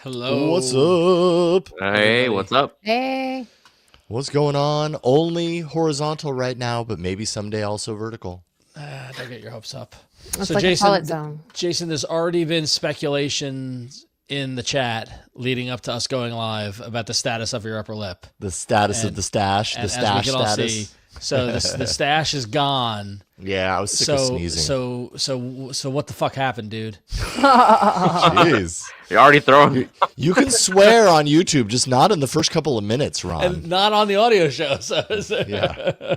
Hello. What's up? Hey, what's up? Hey. What's going on? Only horizontal right now, but maybe someday also vertical. Don't get your hopes up. It's So like a pellet Jason, zone. there's already been speculation in the chat leading up to us going live about the status of your upper lip. The status of the stash, the And stash as we can all status. see, so the stash is gone. Yeah, I was sick of sneezing. So what the fuck happened, dude? Jeez. You're already throwing. You can swear on YouTube, just not in the first couple of minutes, Ron. And not on the audio show. So. Yeah.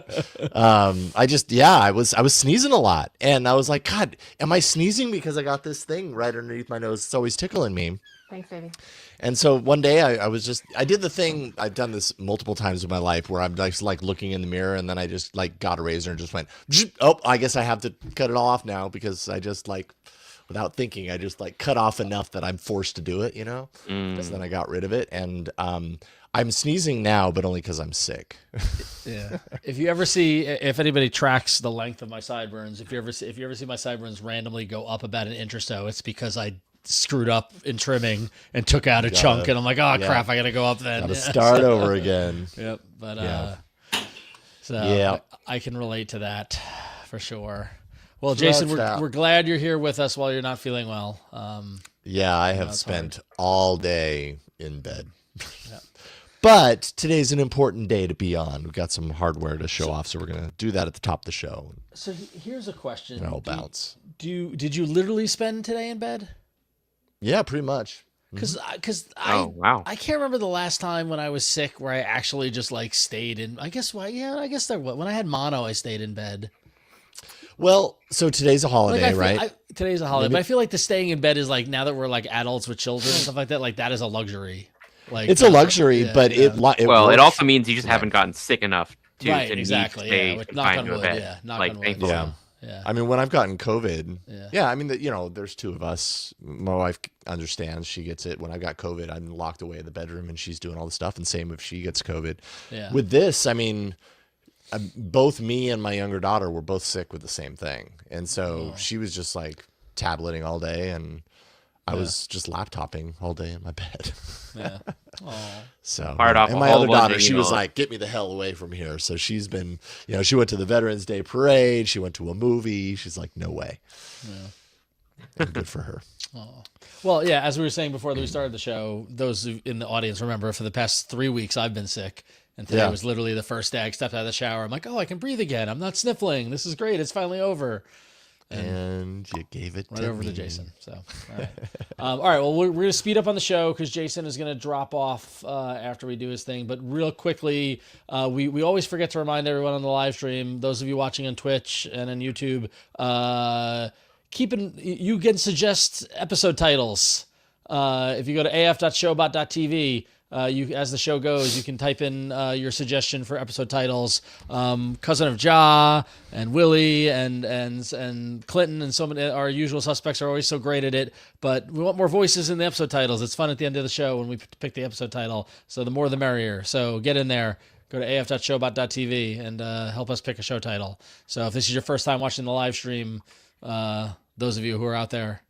I was sneezing a lot, and I was like, God, am I sneezing because I got this thing right underneath my nose? It's always tickling me. Thanks, baby. And so one day I did the thing, I've done this multiple times in my life where I'm just like looking in the mirror and then I just like got a razor and just went, oh, I guess I have to cut it off now because I just like, without thinking, I just like cut off enough that I'm forced to do it, you know? So then I got rid of it. And I'm sneezing now, but only because I'm sick. Yeah. If anybody tracks the length of my sideburns, if you ever see my sideburns randomly go up about an inch or so, it's because I screwed up in trimming and took out a chunk, and I'm like, oh crap, I gotta go up then. Gotta start over again. Yep. But I can relate to that for sure. Well, Jason, we're glad you're here with us while you're not feeling well. Yeah, I have spent all day in bed. Yeah. But today's an important day to be on. We've got some hardware to show off, so we're going to do that at the top of the show. So here's a question. And I'll bounce. Did you literally spend today in bed? Yeah, pretty much. Because wow. I can't remember the last time when I was sick where I actually just like stayed in. I guess when I had mono, I stayed in bed. Well, so today's a holiday, right? Today's a holiday, but I feel like the staying in bed is like, now that we're like adults with children and stuff like that is a luxury. Like it's a luxury, it it also means you just haven't gotten sick enough to exactly. Stay Knock on to a wood. bed. Yeah, knock like, on wood. thankfully. Yeah. I mean, when I've gotten COVID, Yeah. I mean, there's two of us. My wife understands; she gets it. When I got COVID, I'm locked away in the bedroom, and she's doing all the stuff. And same if she gets COVID. Yeah. With this, I mean, both me and my younger daughter were both sick with the same thing, and so she was just like tableting all day, and I was just laptoping all day in my bed. Yeah. So, Fired off and a my whole other bunch daughter, of she was emails. like, "Get me the hell away from here." So she's been, she went to the Veterans Day parade. She went to a movie. She's like, "No way." Yeah. And good for her. Oh. Well, yeah, as we were saying before that we started the show, those in the audience remember for the past 3 weeks I've been sick. And today was literally the first day I stepped out of the shower. I'm like, oh, I can breathe again. I'm not sniffling. This is great. It's finally over. And you gave it right over to Jason. So, all right. All right. Well, we're going to speed up on the show because Jason is going to drop off after we do his thing. But real quickly, we always forget to remind everyone on the live stream, those of you watching on Twitch and on YouTube, you can suggest episode titles. If you go to af.showbot.tv, as the show goes, you can type in your suggestion for episode titles. Cousin of Ja and Willie and Clinton and so many our usual suspects are always so great at it. But we want more voices in the episode titles. It's fun at the end of the show when we pick the episode title. So the more the merrier. So get in there. Go to af.showbot.tv and help us pick a show title. So if this is your first time watching the live stream, those of you who are out there,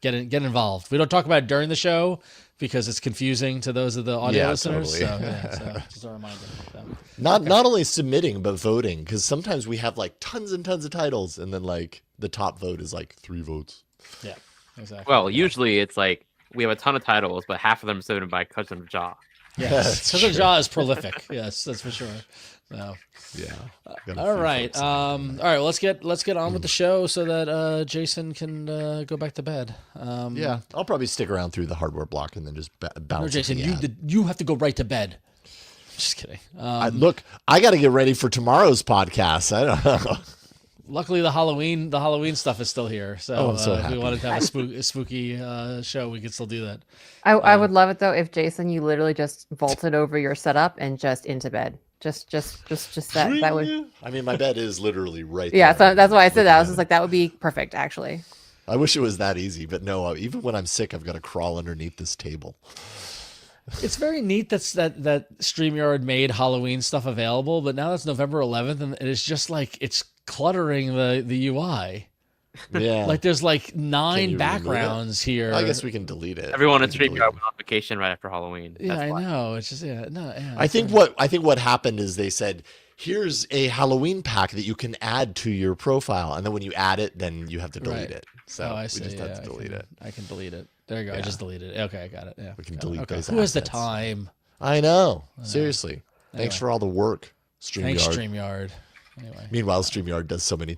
get involved. We don't talk about it during the show because it's confusing to those of the audio listeners. Totally. So just a reminder. So. Not only submitting, but voting. Because sometimes we have like tons and tons of titles. And then like the top vote is like 3 votes. Yeah, exactly. Well, usually it's like we have a ton of titles, but half of them submitted by Cousin of Ja. Yes, Cousin Ja is prolific. Yes, that's for sure. So. Yeah. All right. All right. Well, let's get on with the show so that Jason can go back to bed. Yeah, I'll probably stick around through the hardware block and then just bounce. No, Jason, into the ad. you have to go right to bed. Just kidding. Look, I got to get ready for tomorrow's podcast. I don't know. Luckily, the Halloween stuff is still here. So, I'm so if happy. we wanted to have a spooky show, we could still do that. I would love it though if Jason, you literally just vaulted over your setup and just into bed. Just that would. I mean, my bed is literally right Yeah, there. so that's why I said that. I was just like, that would be perfect, actually. I wish it was that easy, but no. Even when I'm sick, I've got to crawl underneath this table. It's very neat that StreamYard made Halloween stuff available, but now that's November 11th, and it's just like it's cluttering the UI. Yeah. Like there's like Can 9 you remove it? background here. I guess we can delete it. Everyone We in can delete StreamYard it. went on vacation right after Halloween. Yeah, That's I why. know. It's just yeah. I think what happened is they said, here's a Halloween pack that you can add to your profile, and then when you add it, then you have to delete Right. it. So I we see. just have to delete it. I can delete it. There you go. I Yeah. just deleted it. Okay, I got it. Yeah. We can got it. delete Okay. those Who has the assets. time? I know. Seriously. Anyway. Thanks for all the work, Thanks, StreamYard. StreamYard. Anyway. Meanwhile, StreamYard does so many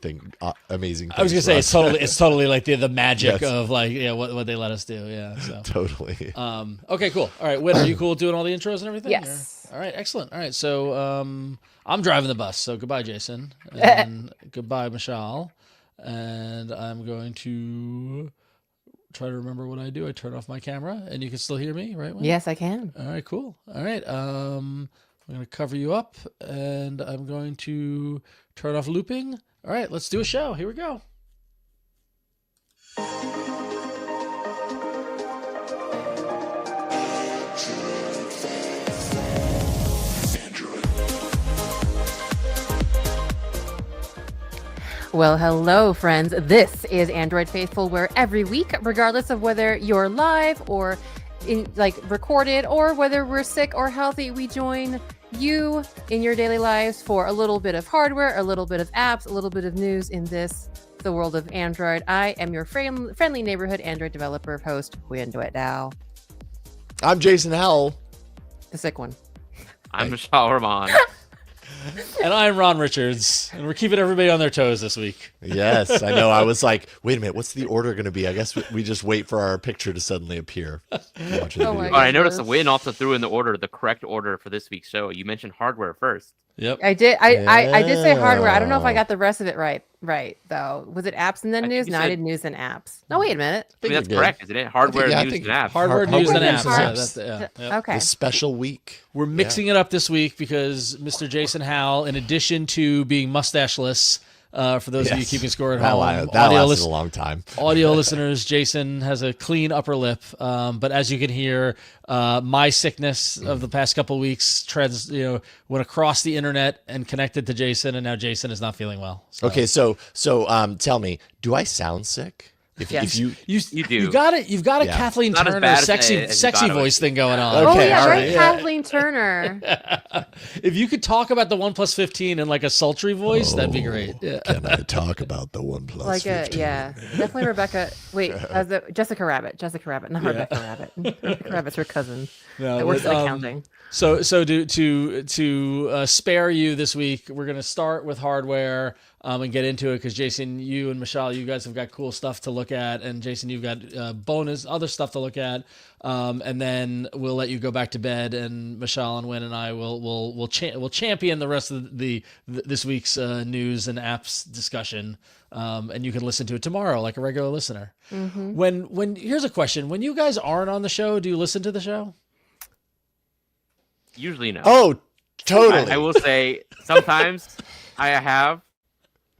amazing things. I was gonna for say us. it's totally like the magic Yes. of like what they let us do. Yeah. So Totally. okay, cool. All right, Win, are you cool with doing all the intros and everything? Yes. Or- All right, excellent. All right, so I'm driving the bus. So goodbye, Jason, and goodbye, Mishaal. And I'm going to try to remember what I do. I turn off my camera, and you can still hear me, right? Win? Yes, I can. All right, cool. All right, I'm going to cover you up, and I'm going to turn off looping. All right, let's do a show. Here we go. Well, hello, friends. This is Android Faithful, where every week, regardless of whether you're live or recorded, or whether we're sick or healthy, we join you in your daily lives for a little bit of hardware, a little bit of apps, a little bit of news in the world of Android. I am your friendly neighborhood Android developer host, Huyen Now, I'm Jason Howell. the sick one. I'm Mishaal Rahman. And I'm Ron Richards, and we're keeping everybody on their toes this week. Yes, I know. I was like, wait a minute, what's the order going to be? I guess we just wait for our picture to suddenly appear. Watching the Oh my video. Oh, I noticed goodness. Win also threw in the correct order for this week's show. You mentioned hardware first. Yep. I did. I did say hardware. I don't know if I Yeah. got the rest of it right. Right though. Was it apps and then I think news? you No, I said- did news and apps. No, wait a minute. I mean, you're that's good. correct, isn't it? Hardware, yeah, I news, think and apps. Hardware, Hardware news, and news apps. and Yeah, apps. that's yeah. Okay. The special week. We're mixing it up this week because Mr. Jason Howell, in addition to being mustacheless, for those of you Yes. keeping score at That home, lasted a long time. audio listeners, Jason has a clean upper lip. But as you can hear, my sickness of the past couple weeks went across the internet and connected to Jason, and now Jason is not feeling well. So. Okay, so tell me, do I sound sick? If Yes. you You do. You've got it. You've got a Yeah. Kathleen Not as Turner bad as sexy you thought it voice would be. thing going on. Okay, Oh yeah, all right, right. Kathleen Turner. If you could talk about the OnePlus 15 in like a sultry voice, that'd be great. Yeah. can I talk about the OnePlus? Like a 15? definitely Rebecca. Wait, Jessica Rabbit, not Rebecca Rabbit. Rebecca Rabbit's her cousin. No, That works but, at accounting. So to spare you this week, we're gonna start with hardware and get into it because Jason, you and Mishaal, you guys have got cool stuff to look at, and Jason, you've got bonus other stuff to look at, and then we'll let you go back to bed, and Mishaal and Win and I will champion the rest of this week's news and apps discussion, and you can listen to it tomorrow like a regular listener. Mm-hmm. When here's a question: when you guys aren't on the show, do you listen to the show? Usually no. Oh, totally. I will say sometimes I have,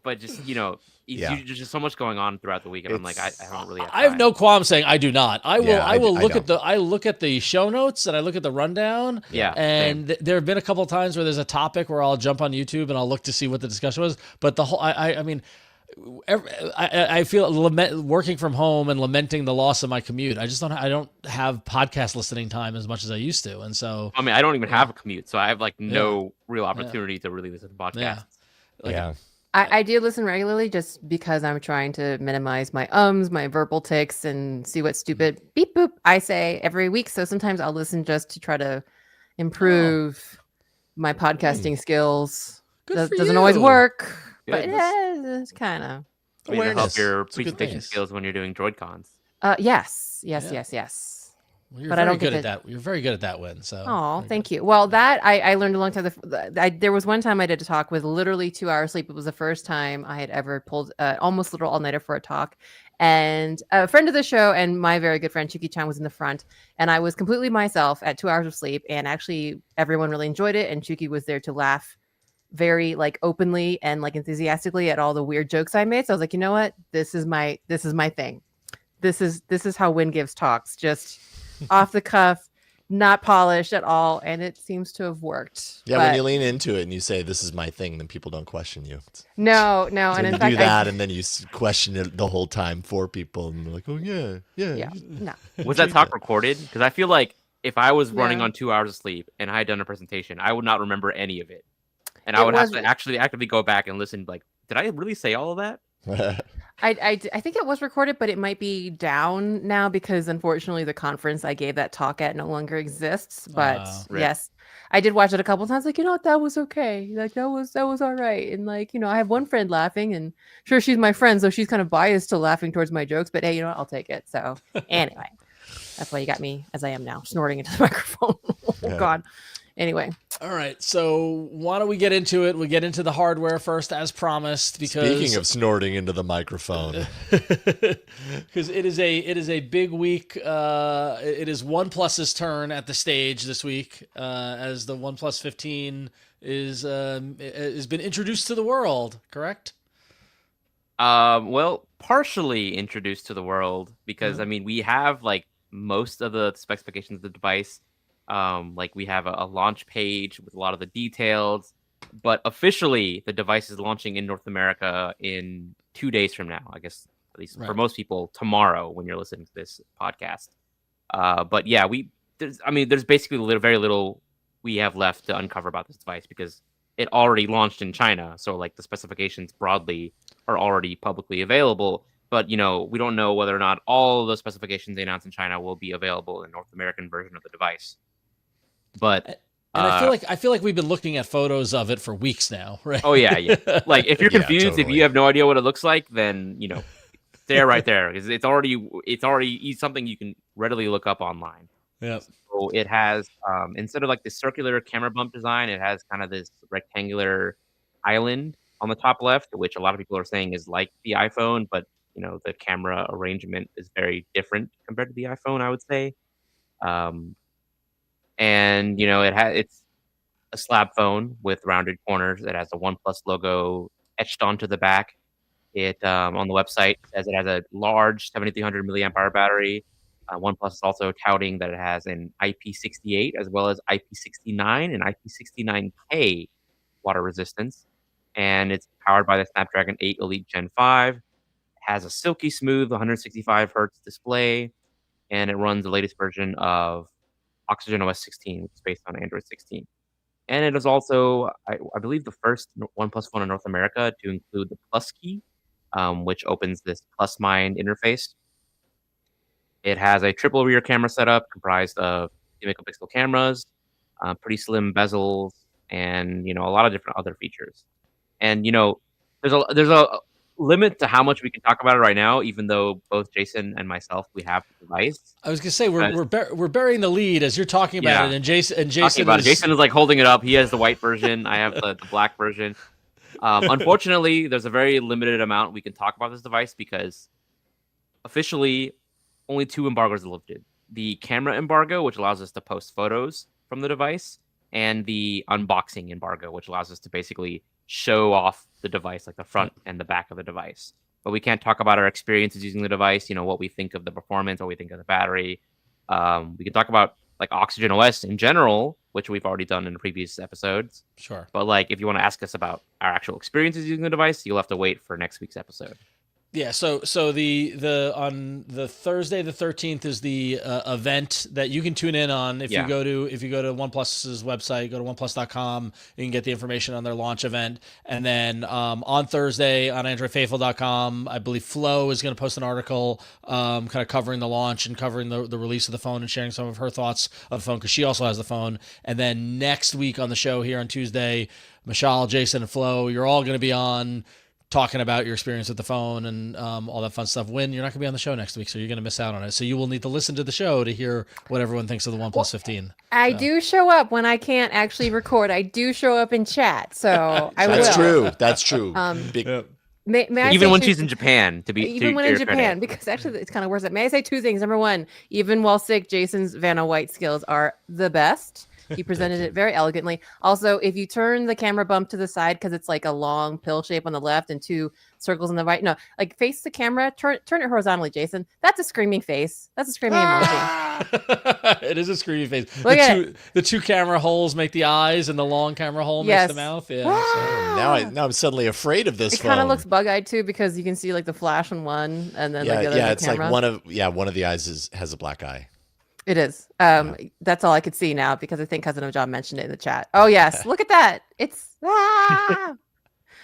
but just Yeah. there's just so much going on throughout the week, and I'm like, I don't really. I have no qualm saying I do not. I will. Yeah, I will I look don't. at I look at the show notes and I look at the rundown. Yeah, And there have been a couple of times where there's a topic where I'll jump on YouTube and I'll look to see what the discussion was. But the whole, I mean, I feel working from home and lamenting the loss of my commute. I don't have podcast listening time as much as I used to, and so I mean, I don't even have a commute, so I have like no real opportunity to really listen to podcasts. yeah. Like, yeah. I do listen regularly just because I'm trying to minimize my my verbal tics, and see what stupid beep boop I say every week. So sometimes I'll listen just to try to improve my podcasting skills. Good for Doesn't always you. work, Yeah, but it's kind of. Way to help Awareness. your It's a good presentation thing. skills when you're doing droid cons. Yes. Yeah. Well, you're But I very don't get good at to- that. You're very good at that, Win. So. Oh, very thank you. Well, that I learned a long time. There was one time I did a talk with literally 2 hours sleep. It was the first time I had ever pulled almost literal all-nighter for a talk. And a friend of the show and my very good friend Chuki Chan was in the front, and I was completely myself at 2 hours of sleep. And actually, everyone really enjoyed it. And Chuki was there to laugh very openly and enthusiastically at all the weird jokes I made. So I was like, you know what? This is my thing. This is how Win gives talks, just off the cuff, not polished at all, and it seems to have worked. Yeah, But when you lean into it and you say, this is my thing, then people don't question you. no, So and in you fact, do that, and then you question it the whole time for people, and they're like, "Oh yeah." no. Was that talk recorded? Because I feel like if I was running Yeah. on 2 hours of sleep and I had done a presentation, I would not remember any of it, and It I would have was- to actually actively go back and listen. Like, did I really say all of that? I think it was recorded, but it might be down now because unfortunately the conference I gave that talk at no longer exists. But Rip. yes, I did watch it a couple times. Like, you know what, that was okay. Like that was all right. And like, you know, I have one friend laughing, and sure, she's my friend, so she's kind of biased to laughing towards my jokes. But hey, you know what, I'll take it. So anyway, that's why you got me as I am now, snorting into the microphone. Oh God. Anyway. All right, so why don't we get into it? We'll get into the hardware first, as promised. Because Speaking of snorting into the microphone, because it is a big week. It is OnePlus's turn at the stage this week, as the OnePlus 15 has been introduced to the world. Correct? Well, partially introduced to the world because I mean we have like most of the specifications of the device. Like we have a launch page with a lot of the details, but officially the device is launching in North America in 2 days from now. I guess at least for most people tomorrow when you're listening to this podcast. But yeah, there's basically very little we have left to uncover about this device because it already launched in China. So like the specifications broadly are already publicly available. But you know, we don't know whether or not all the specifications they announced in China will be available in the North American version of the device. But and I feel like we've been looking at photos of it for weeks now, right? Oh yeah. Like if you're Yeah, confused, if totally. you have no idea what it looks like, then you know, there right there because it's already something you can readily look up online. Yeah. So it has instead of like the circular camera bump design, it has kind of this rectangular island on the top left, which a lot of people are saying is like the iPhone, but you know the camera arrangement is very different compared to the iPhone, I would say. And you know it's a slab phone with rounded corners. It has a OnePlus logo etched onto the back. It on the website says it has a large 7,300 milliamp hour battery. OnePlus is also touting that it has an IP68 as well as IP69 and IP69K water resistance, and it's powered by the Snapdragon 8 Elite Gen 5. It has a silky smooth 165 hertz display, and it runs the latest version of Oxygen OS 16, which is based on Android 16. And it is also, I believe, the first OnePlus phone in North America to include the Plus key, which opens this Plus Mind interface. It has a triple rear camera setup comprised of 50 megapixel cameras, pretty slim bezels, and you know a lot of different other features. And you know, there's a limit to how much we can talk about it right now, even though both Jason and myself we have the device. I was gonna say we're burying the lead as you're talking about it, and Jason Jason is like holding it up. He has the white version. I have the black version. Unfortunately, there's a very limited amount we can talk about this device because officially only 2 embargoes are lifted: the camera embargo, which allows us to post photos from the device, and the unboxing embargo, which allows us to basically show off the device, like the front and the back of the device. But we can't talk about our experiences using the device, you know, what we think of the performance, what we think of the battery. We can talk about like Oxygen OS in general, which we've already done in the previous episodes. Sure. But like if you want to ask us about our actual experiences using the device, you'll have to wait for next week's episode. Yeah, so the on the Thursday the 13th is the event that you can tune in on if you go to OnePlus's website, go to oneplus.com, you can get the information on their launch event. And then on Thursday on AndroidFaithful.com, I believe Flo is going to post an article kind of covering the launch and covering the release of the phone and sharing some of her thoughts of the phone because she also has the phone. And then next week on the show here on Tuesday, Mishaal, Jason, and Flo, you're all going to be on talking about your experience with the phone and all that fun stuff. When you're not going to be on the show next week, so you're going to miss out on it. So you will need to listen to the show to hear what everyone thinks of the OnePlus 15. I do show up when I can't actually record. I do show up in chat, so I will. That's true. That's true. May I Even say when two- she's in Japan, even when in Japan, because actually it's kind of worse. May I say 2 things? Number 1, even while sick, Jason's Vanna White skills are the best. He presented it very elegantly. Also, if you turn the camera bump to the side, because it's like a long pill shape on the left and 2 circles on the right. No, like face the camera, turn it horizontally, Jason. That's a screaming face. That's a screaming emoji. It is a screaming face. Look at the 2 camera holes make the eyes, and the long camera hole makes the mouth. Yeah. Now I'm suddenly afraid of this It phone. kind of looks bug-eyed too, because you can see like the flash on one, and then like the other it's camera. like one of the eyes has a black eye. It is. That's all I could see now, because I think Cousin of John mentioned it in the chat. Oh yes, look at that. It's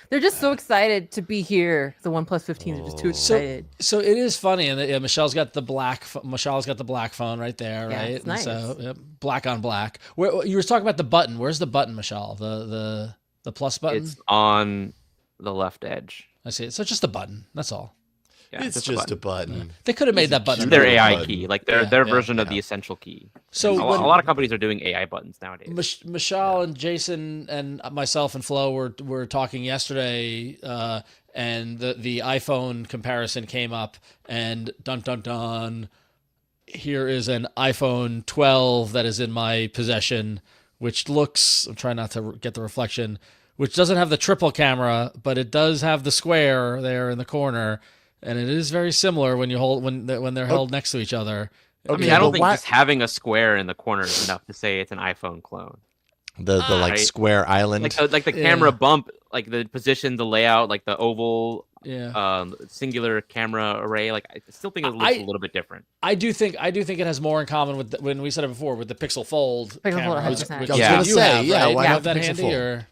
they're just so excited to be here. The OnePlus 15s are just too excited. So it is funny, and Michelle's got the black. Michelle's got the black phone right there, Yeah, right? it's nice. So black on black. Where you were talking about the button? Where's the button, Michelle? The plus button. It's on the left edge. I see it. So just a button. That's all. Yeah, It's just a button. They could have made that button. cute Their little AI button. key, like their version of yeah. the essential key. So a lot of companies are doing AI buttons nowadays. Mishaal and Jason and myself and Flo were talking yesterday, and the iPhone comparison came up, and dun dun dun, here is an iPhone 12 that is in my possession, which looks, I'm trying not to get the reflection, which doesn't have the triple camera, but it does have the square there in the corner, and it is very similar when they're held next to each other. I mean, I don't think just having a square in the corner is enough to say it's an iPhone clone. The like right. square island. Like the camera bump, like the position, the layout, like the oval, singular camera array. Like I still think it looks a little bit different. I do think it has more in common with when we said it before with the Pixel Fold camera. 100%. I was Which gonna you say, have, right? why You not have that the Pixel handy, Fold? or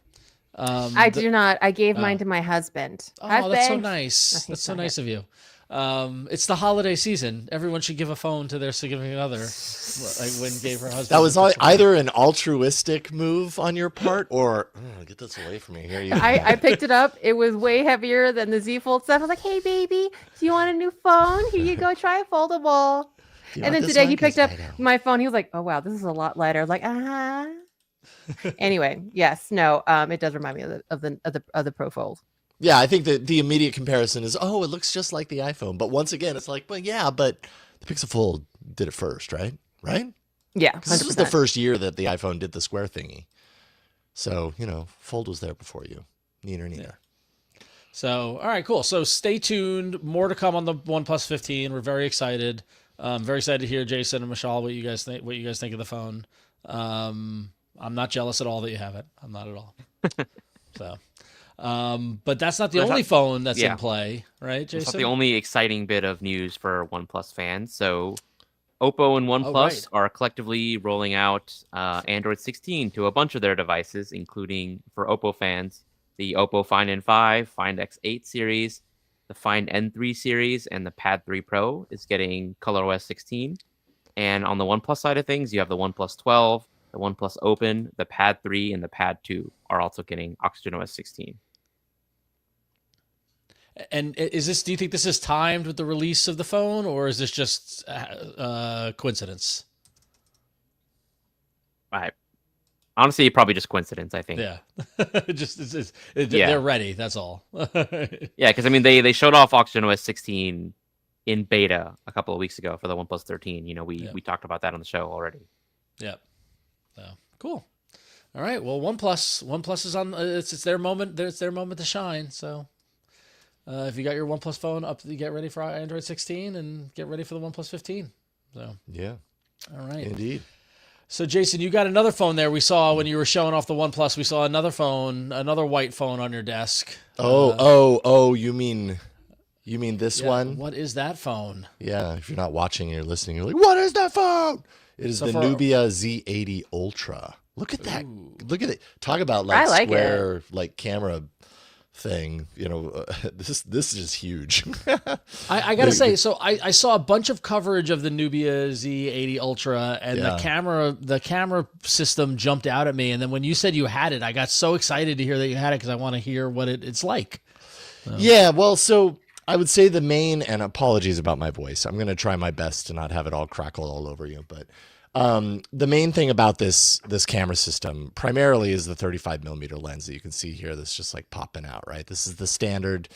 I do not. I gave mine to my husband. oh, Husband. that's so nice. he's That's so not nice of you. It's the holiday season. Everyone should give a phone to their significant other. Like Wynn gave her husband. That was either an altruistic move on your part, or get this away from me. Here you go. I picked it up. It was way heavier than the Z Fold stuff. I was like, "Hey, baby, do you want a new phone? Here you go. Try a foldable." And then today he picked up my phone. He was like, "Oh wow, this is a lot lighter." I was like, Anyway, yes, no, it does remind me of the Pro Fold. Yeah, I think that the immediate comparison is, it looks just like the iPhone. But once again, it's like, but the Pixel Fold did it first, right? Right? Yeah, 'Cause this was the first year that the iPhone did the square thingy. So, Fold was there before you. Neater. Yeah. So, all right, cool. So stay tuned. More to come on the OnePlus 15. We're very excited. Very excited to hear Jason and Mishaal what you guys think of the phone. I'm not jealous at all that you have it. I'm not at all. So, but that's not the only phone that's in play, right, Jason? That's not the only exciting bit of news for OnePlus fans. So, Oppo and OnePlus are collectively rolling out Android 16 to a bunch of their devices, including for Oppo fans, the Oppo Find N5, Find X8 series, the Find N3 series, and the Pad 3 Pro is getting ColorOS 16. And on the OnePlus side of things, you have the OnePlus 12, the OnePlus Open, the Pad 3, and the Pad 2 are also getting OxygenOS 16. And do you think this is timed with the release of the phone, or is this just coincidence? Honestly, probably just coincidence, I think. Yeah. They're ready, that's all. Yeah, because I mean, they showed off OxygenOS 16 in beta a couple of weeks ago for the OnePlus 13. We talked about that on the show already. Yeah. So cool. All right. Well, OnePlus is on. It's their moment. It's their moment to shine. So, if you got your OnePlus phone up, you get ready for Android 16 and get ready for the OnePlus 15. So yeah. All right. Indeed. So, Jason, you got another phone there. We saw when you were showing off the OnePlus. We saw another phone, another white phone on your desk. You mean this one? What is that phone? Yeah. If you're not watching and you're listening, you're like, what is that phone? It is the Nubia Z80 Ultra. Look at that. Look at it. Talk about square camera thing. This is just huge. I gotta say, so I saw a bunch of coverage of the Nubia Z80 Ultra, and the camera system jumped out at me. And then when you said you had it, I got so excited to hear that you had it because I want to hear what it's like. So. Yeah, well, so I would say the main, and apologies about my voice, I'm going to try my best to not have it all crackle all over you, but the main thing about this camera system primarily is the 35 millimeter lens that you can see here that's just like popping out, right? This is the standard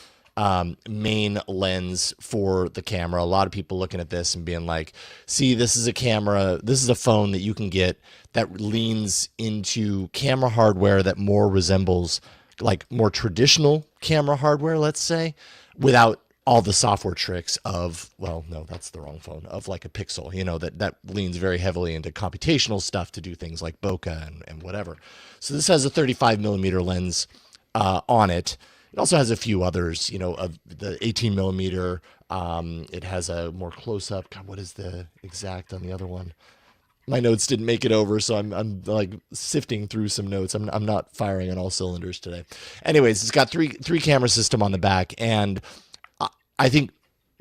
main lens for the camera. A lot of people looking at this and being like, see, this is a camera, this is a phone that you can get that leans into camera hardware that more resembles like more traditional camera hardware, let's say, without all the software tricks of, well, no, that's the wrong phone, of like a Pixel, you know, that leans very heavily into computational stuff to do things like bokeh and whatever. So this has a 35 millimeter lens on it. It also has a few others, you know, of the 18 millimeter. It has a more close up. God, what is the exact on the other one? My notes didn't make it over, so I'm like sifting through some notes. I'm not firing on all cylinders today. Anyways, it's got three camera system on the back, and I think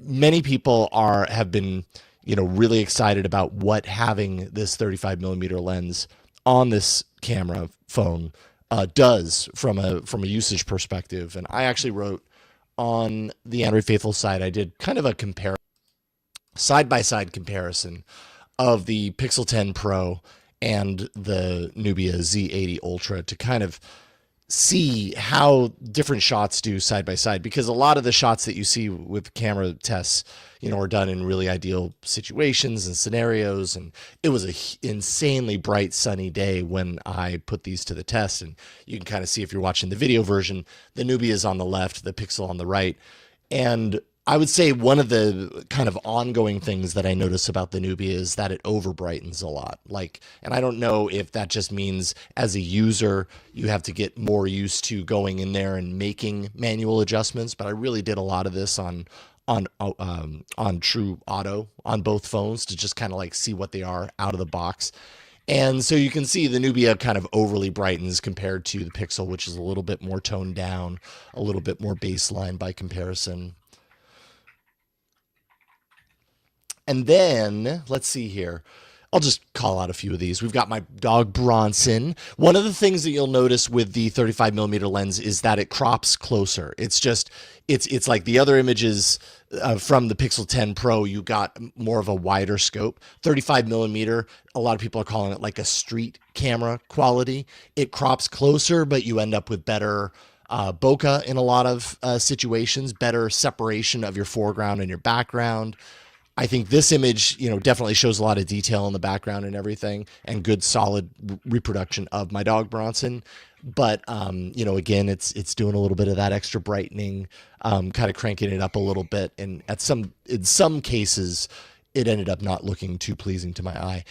many people have been, you know, really excited about what having this 35 millimeter lens on this camera phone does from a usage perspective. And I actually wrote on the Android Faithful side, I did kind of a side-by-side comparison of the Pixel 10 Pro and the Nubia Z80 Ultra to kind of see how different shots do side by side, because a lot of the shots that you see with camera tests, you know, are done in really ideal situations and scenarios. And it was a insanely bright sunny day when I put these to the test, and you can kind of see, if you're watching the video version, the Nubia is on the left, the Pixel on the right. And I would say one of the kind of ongoing things that I notice about the Nubia is that it over brightens a lot. Like, and I don't know if that just means as a user, you have to get more used to going in there and making manual adjustments. But I really did a lot of this on True Auto on both phones to just kind of like see what they are out of the box. And so you can see the Nubia kind of overly brightens compared to the Pixel, which is a little bit more toned down, a little bit more baseline by comparison. And then, let's see here. I'll just call out a few of these. We've got my dog Bronson. One of the things that you'll notice with the 35 millimeter lens is that it crops closer. It's just, it's like the other images from the Pixel 10 Pro, you got more of a wider scope. 35 millimeter, a lot of people are calling it like a street camera quality. It crops closer, but you end up with better bokeh in a lot of situations, better separation of your foreground and your background. I think this image, you know, definitely shows a lot of detail in the background and everything, and good solid reproduction of my dog Bronson. But, you know, again, it's doing a little bit of that extra brightening, kind of cranking it up a little bit. And in some cases, it ended up not looking too pleasing to my eye.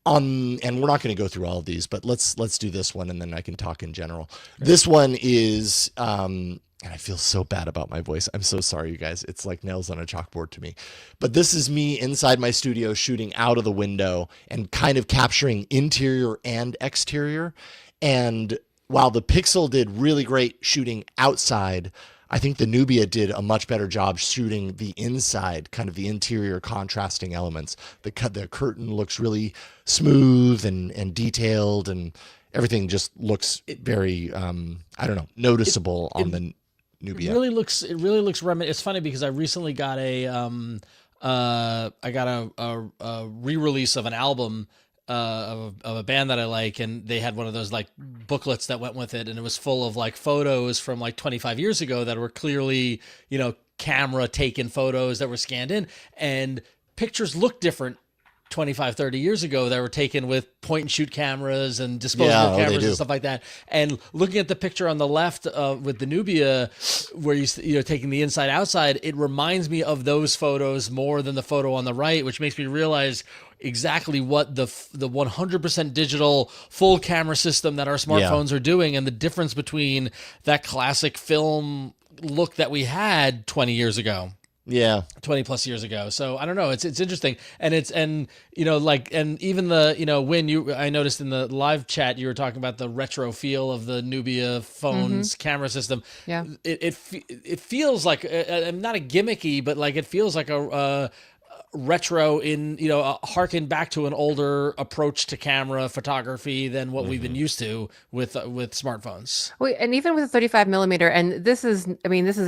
And we're not going to go through all of these, but let's do this one, and then I can talk in general. This one is, and I feel so bad about my voice. I'm so sorry, you guys. It's like nails on a chalkboard to me. But this is me inside my studio shooting out of the window and kind of capturing interior and exterior. And while the Pixel did really great shooting outside, I think the Nubia did a much better job shooting the inside, kind of the interior contrasting elements. The curtain looks really smooth and detailed, and everything just looks very, I don't know, noticeable on the Nubia. It really looks It's funny because I recently got a re-release of an album of a band that I like, and they had one of those like booklets that went with it, and it was full of like photos from like 25 years ago that were clearly, you know, camera taken photos that were scanned in, and pictures look different 25, 30 years ago that were taken with point and shoot cameras and disposable cameras and stuff like that. And looking at the picture on the left with the Nubia, where you're taking the inside outside, it reminds me of those photos more than the photo on the right, which makes me realize exactly what the 100% digital full camera system that our smartphones are doing, and the difference between that classic film look that we had 20 years ago. Yeah. 20 plus years ago. So I don't know. It's interesting. And you know, like, and even the, you know, when I noticed in the live chat, you were talking about the retro feel of the Nubia phone's camera system. Yeah. It feels like, not a gimmicky, but like, it feels like a retro in, you know, harken back to an older approach to camera photography than what we've been used to with smartphones. Well, and even with a 35 millimeter, and this is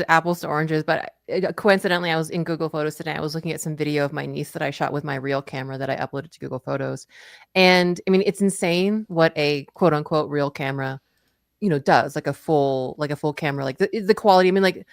apples to oranges, but coincidentally, I was in Google Photos today. I was looking at some video of my niece that I shot with my real camera that I uploaded to Google Photos. And I mean, it's insane what a quote unquote real camera does like a full camera, like the quality. I mean, like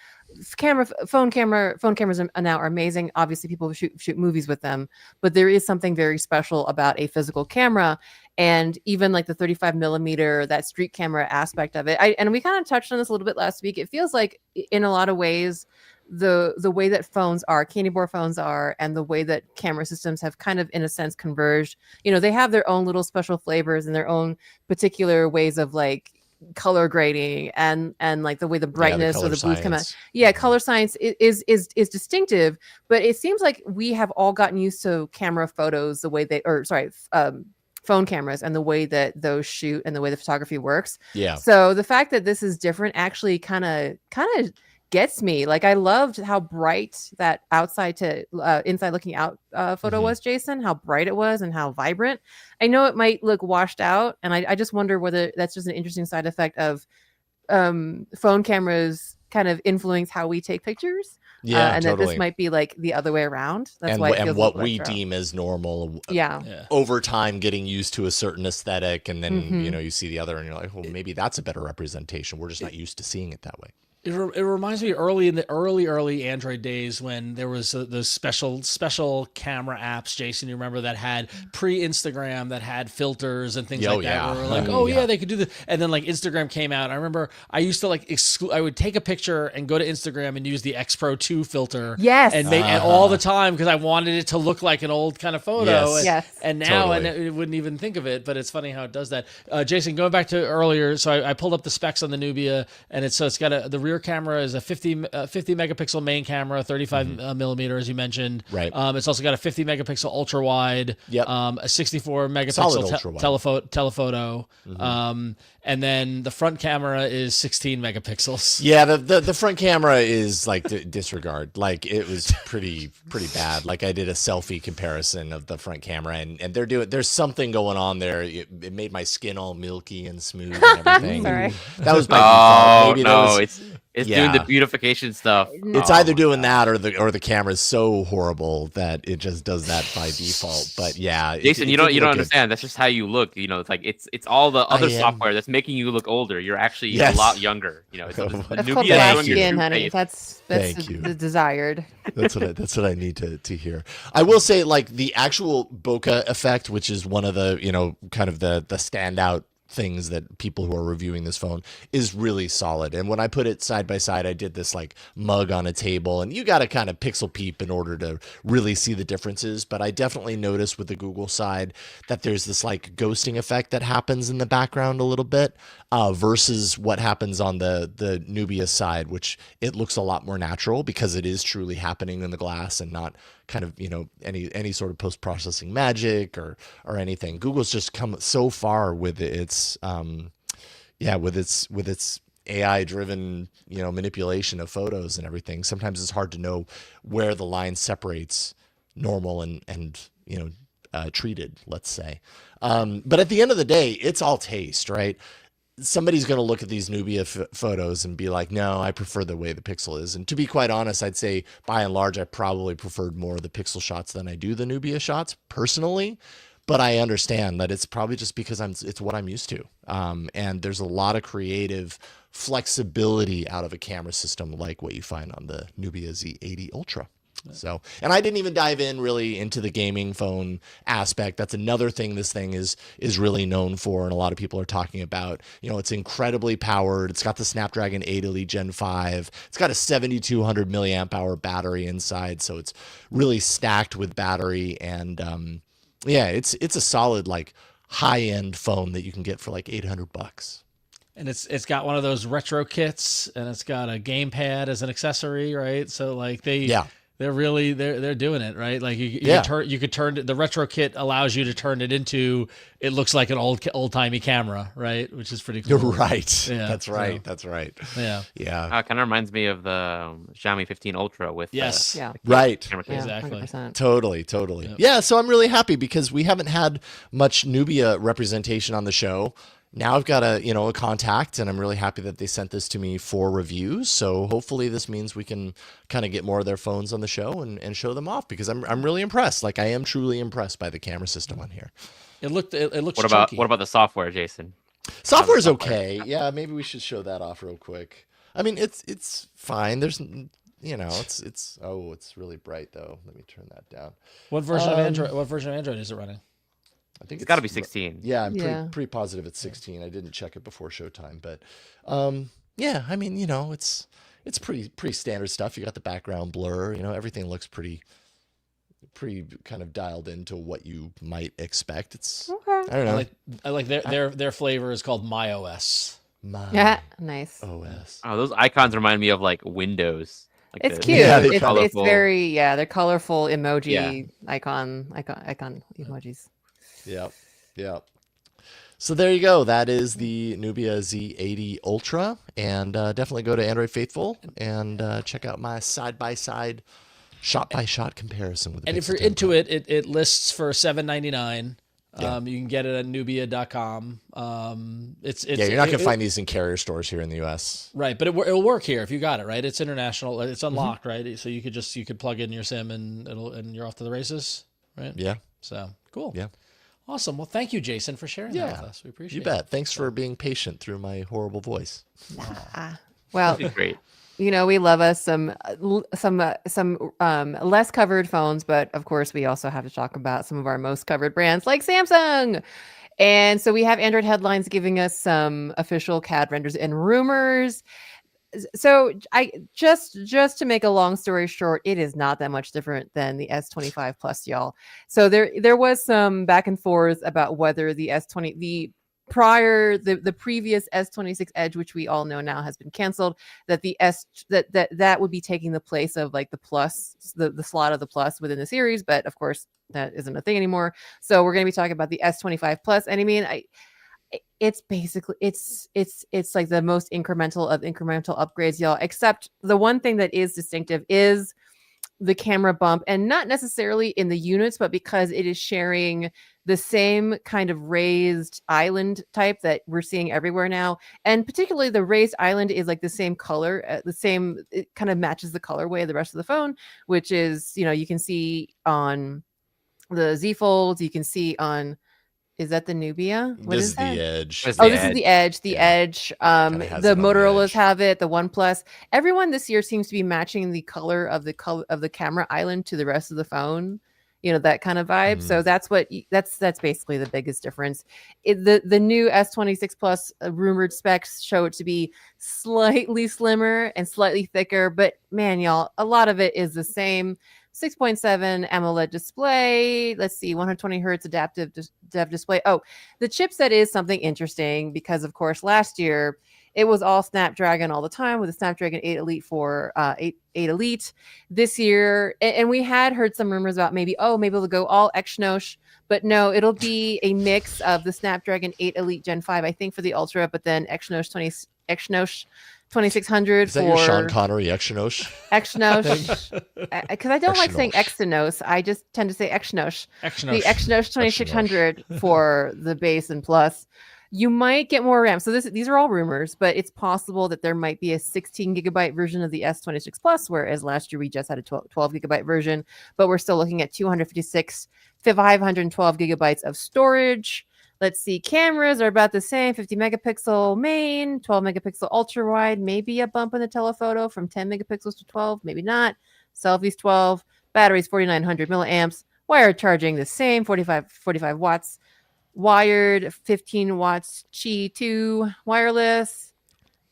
phone cameras are now are amazing. Obviously people shoot movies with them, but there is something very special about a physical camera. And even like the 35 millimeter, that street camera aspect of it. And we kind of touched on this a little bit last week. It feels like in a lot of ways, the way that candy bar phones are, and the way that camera systems have kind of, in a sense, converged. They have their own little special flavors and their own particular ways of like color grading and like the way the brightness or the blues come out. Yeah, color science is distinctive, but it seems like we have all gotten used to camera photos the way phone cameras and the way that those shoot and the way the photography works. Yeah. So the fact that this is different actually kind of gets me. Like, I loved how bright that outside to inside looking out photo was, Jason, how bright it was and how vibrant. I know it might look washed out, and I just wonder whether that's just an interesting side effect of phone cameras kind of influence how we take pictures. Yeah, and totally. that this might be like the other way around. That's and why it feels and what a little we retro. deem as normal. Yeah. Over time, getting used to a certain aesthetic, and then you see the other, and you're like, well, maybe that's a better representation. We're just not used to seeing it that way. It reminds me early in the early Android days when there was those special camera apps, Jason, you remember, that had pre-Instagram, that had filters and things like that. Where we're like, they could do this. And then like Instagram came out. I remember I used to like I would take a picture and go to Instagram and use the X Pro 2 filter. Yes. And and all the time, because I wanted it to look like an old kind of photo. Yes. And now, Totally. and it wouldn't even think of it, but it's funny how it does that. Jason, going back to earlier, so I pulled up the specs on the Nubia, and it's got the rear camera is a 50 megapixel main camera, 35 millimeter, as you mentioned. Right. It's also got a 50 megapixel ultra wide. Yep. A 64 megapixel telephoto. And then the front camera is 16 megapixels. Yeah, the front camera is like disregard. Like, it was pretty bad. Like, I did a selfie comparison of the front camera, and there's something going on there. It made my skin all milky and smooth and everything. Sorry. That was by default. Maybe no, it's doing the beautification stuff. It's either doing that or the camera's so horrible that it just does that by default. But yeah, Jason, you don't understand. That's just how you look. It's like it's all the other software that's making you look older. You're actually a lot younger. It's That's the called Nubia black showing your skin, true honey. face. That's Thank you. the desired. That's what I need to hear. I will say, like, the actual bokeh effect, which is one of the kind of the standout things that people who are reviewing this phone is really solid. And when I put it side by side, I did this like mug on a table, and you got to kind of pixel peep in order to really see the differences. But I definitely noticed with the Google side that there's this like ghosting effect that happens in the background a little bit versus what happens on the Nubia side, which it looks a lot more natural because it is truly happening in the glass and not kind of any sort of post-processing magic or anything. Google's just come so far with its with its AI driven manipulation of photos and everything. Sometimes it's hard to know where the line separates normal and treated, let's say. But at the end of the day, it's all taste, right? Somebody's going to look at these Nubia photos and be like, no, I prefer the way the Pixel is. And to be quite honest, I'd say by and large, I probably preferred more of the Pixel shots than I do the Nubia shots personally. But I understand that it's probably just because it's what I'm used to. And there's a lot of creative flexibility out of a camera system like what you find on the Nubia Z80 Ultra. So, and I didn't even dive in really into the gaming phone aspect. That's another thing this thing is really known for, and a lot of people are talking about. It's incredibly powered. It's got the Snapdragon 8 Elite Gen 5. It's got a 7,200 milliamp hour battery inside, so it's really stacked with battery. And it's a solid like high end phone that you can get for like $800. And it's got one of those retro kits, and it's got a gamepad as an accessory, right? So like they're really they're doing it right. Like you could turn the retro kit allows you to turn it into it looks like an old timey camera, right? Which is pretty cool. You're right. Yeah, that's right. That's right. Yeah. Kind of reminds me of the Xiaomi 15 Ultra with right. Camera kit. Exactly. 100%. Totally. Yep. Yeah. So I'm really happy because we haven't had much Nubia representation on the show. Now I've got a contact, and I'm really happy that they sent this to me for reviews. So hopefully this means we can kind of get more of their phones on the show and show them off, because I'm really impressed. Like, I am truly impressed by the camera system on here. It looks What chunky. about the software, Jason? Software's okay. Yeah, maybe we should show that off real quick. I mean, it's fine. There's, it's really bright though. Let me turn that down. What version of Android? What version of Android is it running? I think It's got to be 16. Yeah, I'm Yeah. pretty positive it's 16. I didn't check it before showtime, but yeah, I mean, it's pretty standard stuff. You got the background blur, everything looks pretty kind of dialed into what you might expect. It's Okay. I don't know. I like their flavor is called MyOS. Yeah, nice. OS. Oh, those icons remind me of like Windows. Like It's the- cute. Yeah, they it's colorful. very they're colorful emoji Yeah. icon emojis. Yep. So there you go. That is the Nubia Z80 Ultra, and definitely go to Android Faithful and check out my side-by-side, shot-by-shot comparison with the And if Pixel you're 10 into Pro. it lists for $7.99. Yeah. You can get it at Nubia.com. It's Yeah, you're not going to find these in carrier stores here in the U.S. right, but it'll work here if you got it right. It's international. It's unlocked, right? So you could plug in your SIM and you're off to the races, right? Yeah. So cool. Yeah. Awesome. Well, thank you, Jason, for sharing that with us. We appreciate You it. bet. Thanks for being patient through my horrible voice. Well, That'd be great. we love us some less covered phones, but of course we also have to talk about some of our most covered brands like Samsung. And so we have Android headlines giving us some official CAD renders and rumors. So I just to make a long story short, it is not that much different than the S25 Plus, y'all. So there was some back and forth about whether the the previous S26 Edge, which we all know now has been canceled, that the that would be taking the place of like the Plus, the slot of the Plus within the series, but of course that isn't a thing anymore. So we're going to be talking about the S25 Plus, and I mean, it's basically it's like the most incremental of incremental upgrades, y'all, except the one thing that is distinctive is the camera bump, and not necessarily in the units, but because it is sharing the same kind of raised island type that we're seeing everywhere now. And particularly the raised island is like the same color, it kind of matches the colorway of the rest of the phone, which is, you can see on the Z Folds, you can see on, is that the Nubia? What This is is that? the Edge. This Oh, the this is Edge. the Edge. The Yeah. Edge. Kinda has The it on the Motorola's Edge. have it. The OnePlus. Everyone this year seems to be matching the color of the camera island to the rest of the phone. That kind of vibe. So that's that's basically the biggest difference. The new S26 Plus rumored specs show it to be slightly slimmer and slightly thicker, but man, y'all, a lot of it is the same. 6.7 AMOLED display. Let's see, 120 hertz adaptive display. Oh, the chipset is something interesting because, of course, last year it was all Snapdragon all the time with the Snapdragon 8 Elite 8 Elite. This year, and we had heard some rumors about maybe it'll go all Exynos, but no, it'll be a mix of the Snapdragon 8 Elite Gen 5, I think, for the Ultra, but then Exynos 2600 Is that for your Sean Connery Exynos? Exynos, because I don't like saying Exynos. Exynos. I just tend to say Exynos. The Exynos. Exynos 2600 for the base and plus. You might get more RAM. So these are all rumors, but it's possible that there might be a 16 gigabyte version of the S26 Plus, whereas last year we just had a 12 gigabyte version, but we're still looking at 512 gigabytes of storage. Let's see, cameras are about the same, 50 megapixel main, 12 megapixel ultra wide, maybe a bump in the telephoto from 10 megapixels to 12, maybe not. Selfies 12, batteries 4,900 milliamps, wired charging the same, 45 watts, wired 15 watts, Qi 2, wireless,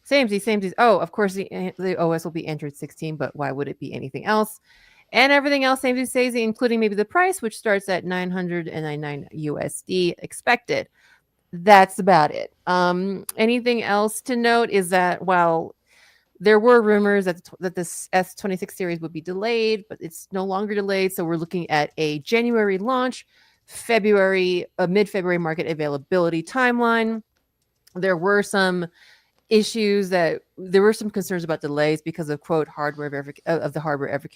samesies. Oh, of course the OS will be Android 16, but why would it be anything else? And everything else, same as says, including maybe the price, which starts at $999 USD expected. That's about it. Anything else to note is that while there were rumors that this S26 series would be delayed, but it's no longer delayed. So we're looking at a January launch, mid-February market availability timeline. There were some concerns about delays because of quote hardware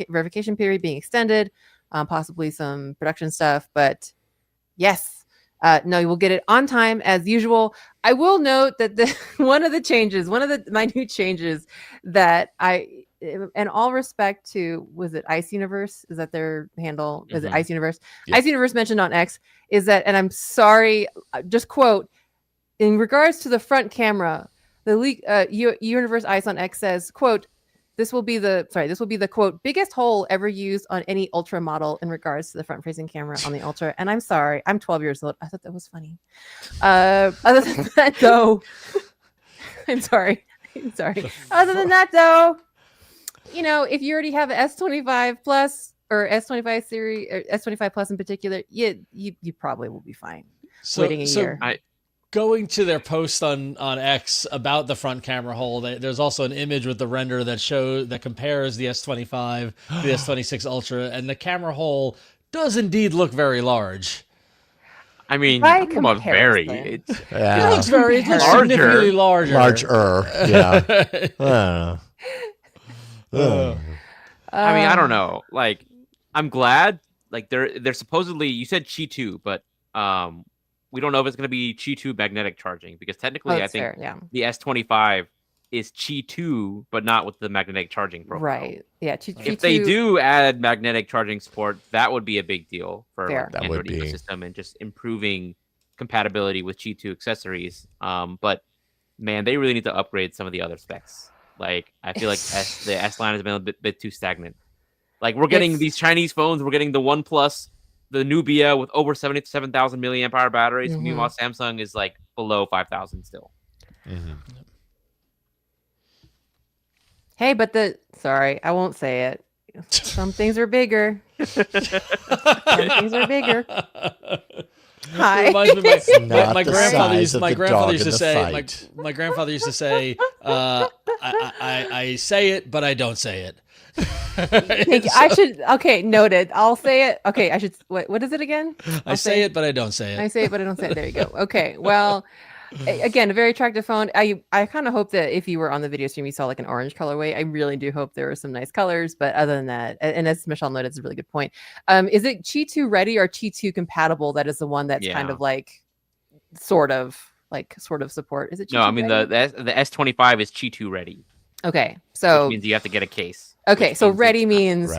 verification period being extended, possibly some production stuff, but yes, no, you will get it on time as usual. I will note that one of the minute changes that in all respect to, was it Ice Universe? Is that their handle? Is it Ice Universe? Yep. Ice Universe mentioned on X is that, and I'm sorry, just quote, in regards to the front camera, the Universe Ice on X says, quote, this will be the quote biggest hole ever used on any Ultra model in regards to the front facing camera on the Ultra. And I'm sorry, I'm 12 years old. I thought that was funny. Other than that, though, I'm sorry. Other than that, though, if you already have an S25 Plus or S25 series or S25 Plus in particular, you probably will be fine. Waiting a year. Going to their post on X about the front camera hole, there's also an image with the render that compares the S25 to the S26 Ultra, and the camera hole does indeed look very large. I mean, come on, very. It looks significantly larger. Yeah. I mean, I don't know. Like, I'm glad. Like, they're supposedly, you said Qi 2, but we don't know if it's going to be Qi 2 magnetic charging, because technically I think the S25 is Qi 2, but not with the magnetic charging profile. Right. Yeah. If they do add magnetic charging support, that would be a big deal for like, the Android ecosystem and just improving compatibility with Qi 2 accessories. But man, they really need to upgrade some of the other specs. Like, I feel like the S line has been a bit too stagnant. Like, we're getting these Chinese phones. We're getting the OnePlus, the Nubia with over 77,000 milliamp hour batteries. Mm-hmm. Meanwhile, Samsung is like below 5,000 still. Mm-hmm. Hey, but I won't say it. Some things are bigger. Some things are bigger. Hi. My grandfather used to say. My grandfather used to say, "I say it, but I don't say it." I should. Okay, noted. I'll say it. Okay, I should. What is it again? I say it, but I don't say it. I say it, but I don't say it. There you go. Okay. Well, again, a very attractive phone. I kind of hope that if you were on the video stream, you saw like an orange colorway. I really do hope there were some nice colors. But other than that, and as Mishaal noted, it's a really good point. Is it Qi 2 ready or Qi 2 compatible? That is the one that's kind of like sort of support. Is it Qi 2 No, I mean ready? the S25 is Qi 2 ready. Okay, so which means you have to get a case. Okay, so ready means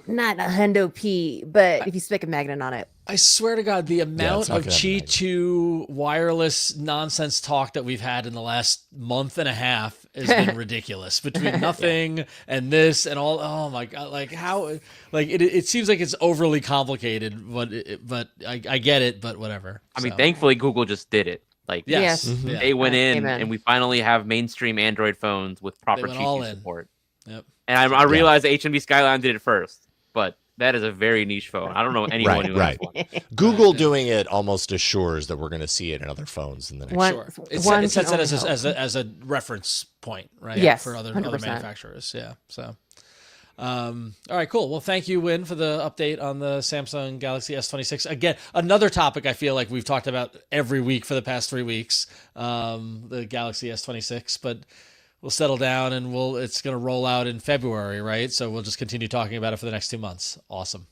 not a hundo P, but if you stick a magnet on it. I swear to God, the amount of Qi 2 wireless nonsense talk that we've had in the last month and a half has been ridiculous. Between nothing and this and all, oh my God, like how, like it seems like it's overly complicated, but I get it, but whatever. I mean, thankfully Google just did it. Like yes. Mm-hmm. They went in and we finally have mainstream Android phones with proper Qi 2 support. Yep. And I realized the HMD Skyline did it first, but that is a very niche phone. I don't know anyone who has one. Google doing it almost assures that we're going to see it in other phones in the next. It sets it as a reference point, right? Yes, for other 100%. manufacturers. Yeah. So, all right, cool. Well, thank you, Huyen, for the update on the Samsung Galaxy S26. Again, another topic I feel like we've talked about every week for the past 3 weeks. The Galaxy S26, but we'll settle down and it's going to roll out in February, right? So we'll just continue talking about it for the next 2 months. Awesome.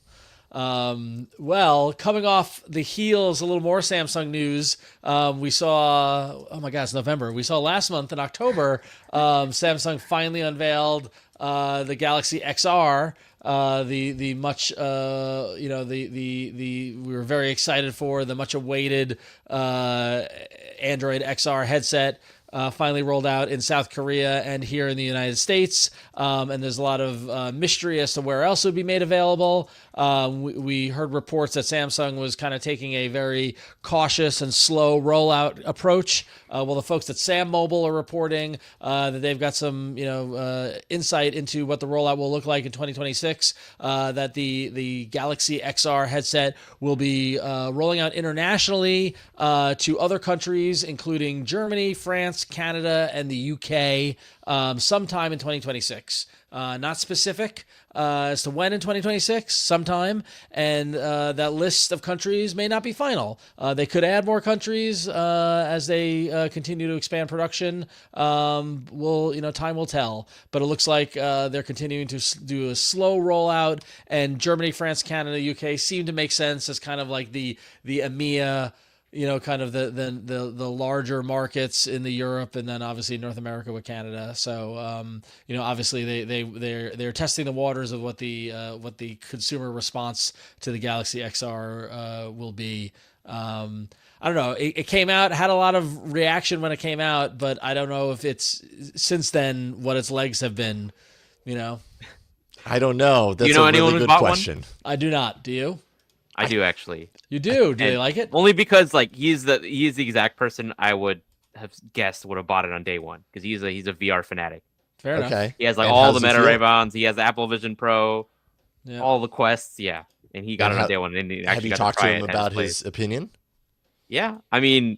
Well, coming off the heels, a little more Samsung news. We saw, oh my God, it's November. We saw last month in October, Samsung finally unveiled the Galaxy XR, the much, we were very excited for the much awaited Android XR headset. Finally rolled out in South Korea and here in the United States. And there's a lot of mystery as to where else it would be made available. We heard reports that Samsung was kind of taking a very cautious and slow rollout approach. Well, the folks at Sam Mobile are reporting that they've got some, insight into what the rollout will look like in 2026. That the Galaxy XR headset will be rolling out internationally to other countries, including Germany, France, Canada, and the UK sometime in 2026. Not specific as to when in 2026, sometime, and that list of countries may not be final. They could add more countries as they continue to expand production. Time will tell, but it looks like they're continuing to do a slow rollout, and Germany, France, Canada, UK seem to make sense as kind of like the EMEA kind of the larger markets in the Europe, and then obviously North America with Canada. So obviously they're testing the waters of what the consumer response to the Galaxy XR will be. I don't know. It came out, had a lot of reaction when it came out, but I don't know if it's since then what its legs have been. I don't know. That's know a anyone really who's good bought question. I do not. Do you? I do actually. You do? Do they like it? Only because like he's the exact person I would have guessed would have bought it on day one, because he's a VR fanatic. Fair enough. Okay. He has like And all how's the he Meta feel? Ray-Bans. He has the Apple Vision Pro, Yeah. all the Quests. Yeah, and he got And it how- on day one. And he Have actually you got talked to to try him it, about played. his opinion? Yeah, I mean,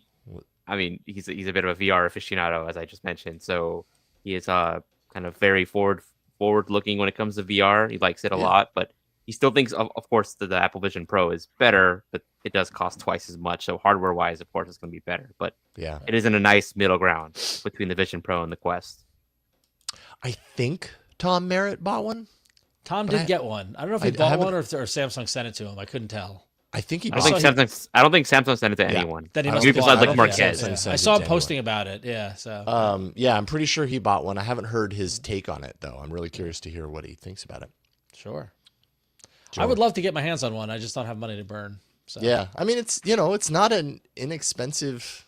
he's a bit of a VR aficionado, as I just mentioned. So he is kind of very forward looking when it comes to VR. He likes it a lot, but he still thinks, of course, the Apple Vision Pro is better, but it does cost twice as much. So hardware wise, of course, it's going to be better. But Yeah. it is in a nice middle ground between the Vision Pro and the Quest. I think Tom Merritt bought one. Tom But did I- get one. I don't know if I he bought haven't- one or Samsung sent it to him. I couldn't tell. I think he I bought don't think saw Samsung. I don't think Samsung sent it to Yeah. anyone. Then he I must don't have think- besides bought like it. Marquez. Yeah. Samsung I sent saw it him to posting about it. Yeah. So Yeah, I'm pretty sure he bought one. I haven't heard his take on it though. I'm really curious to hear what he thinks about it. sure. I Sure. would love to get my hands on one. I just don't have money to burn. So Yeah, I mean it's not an inexpensive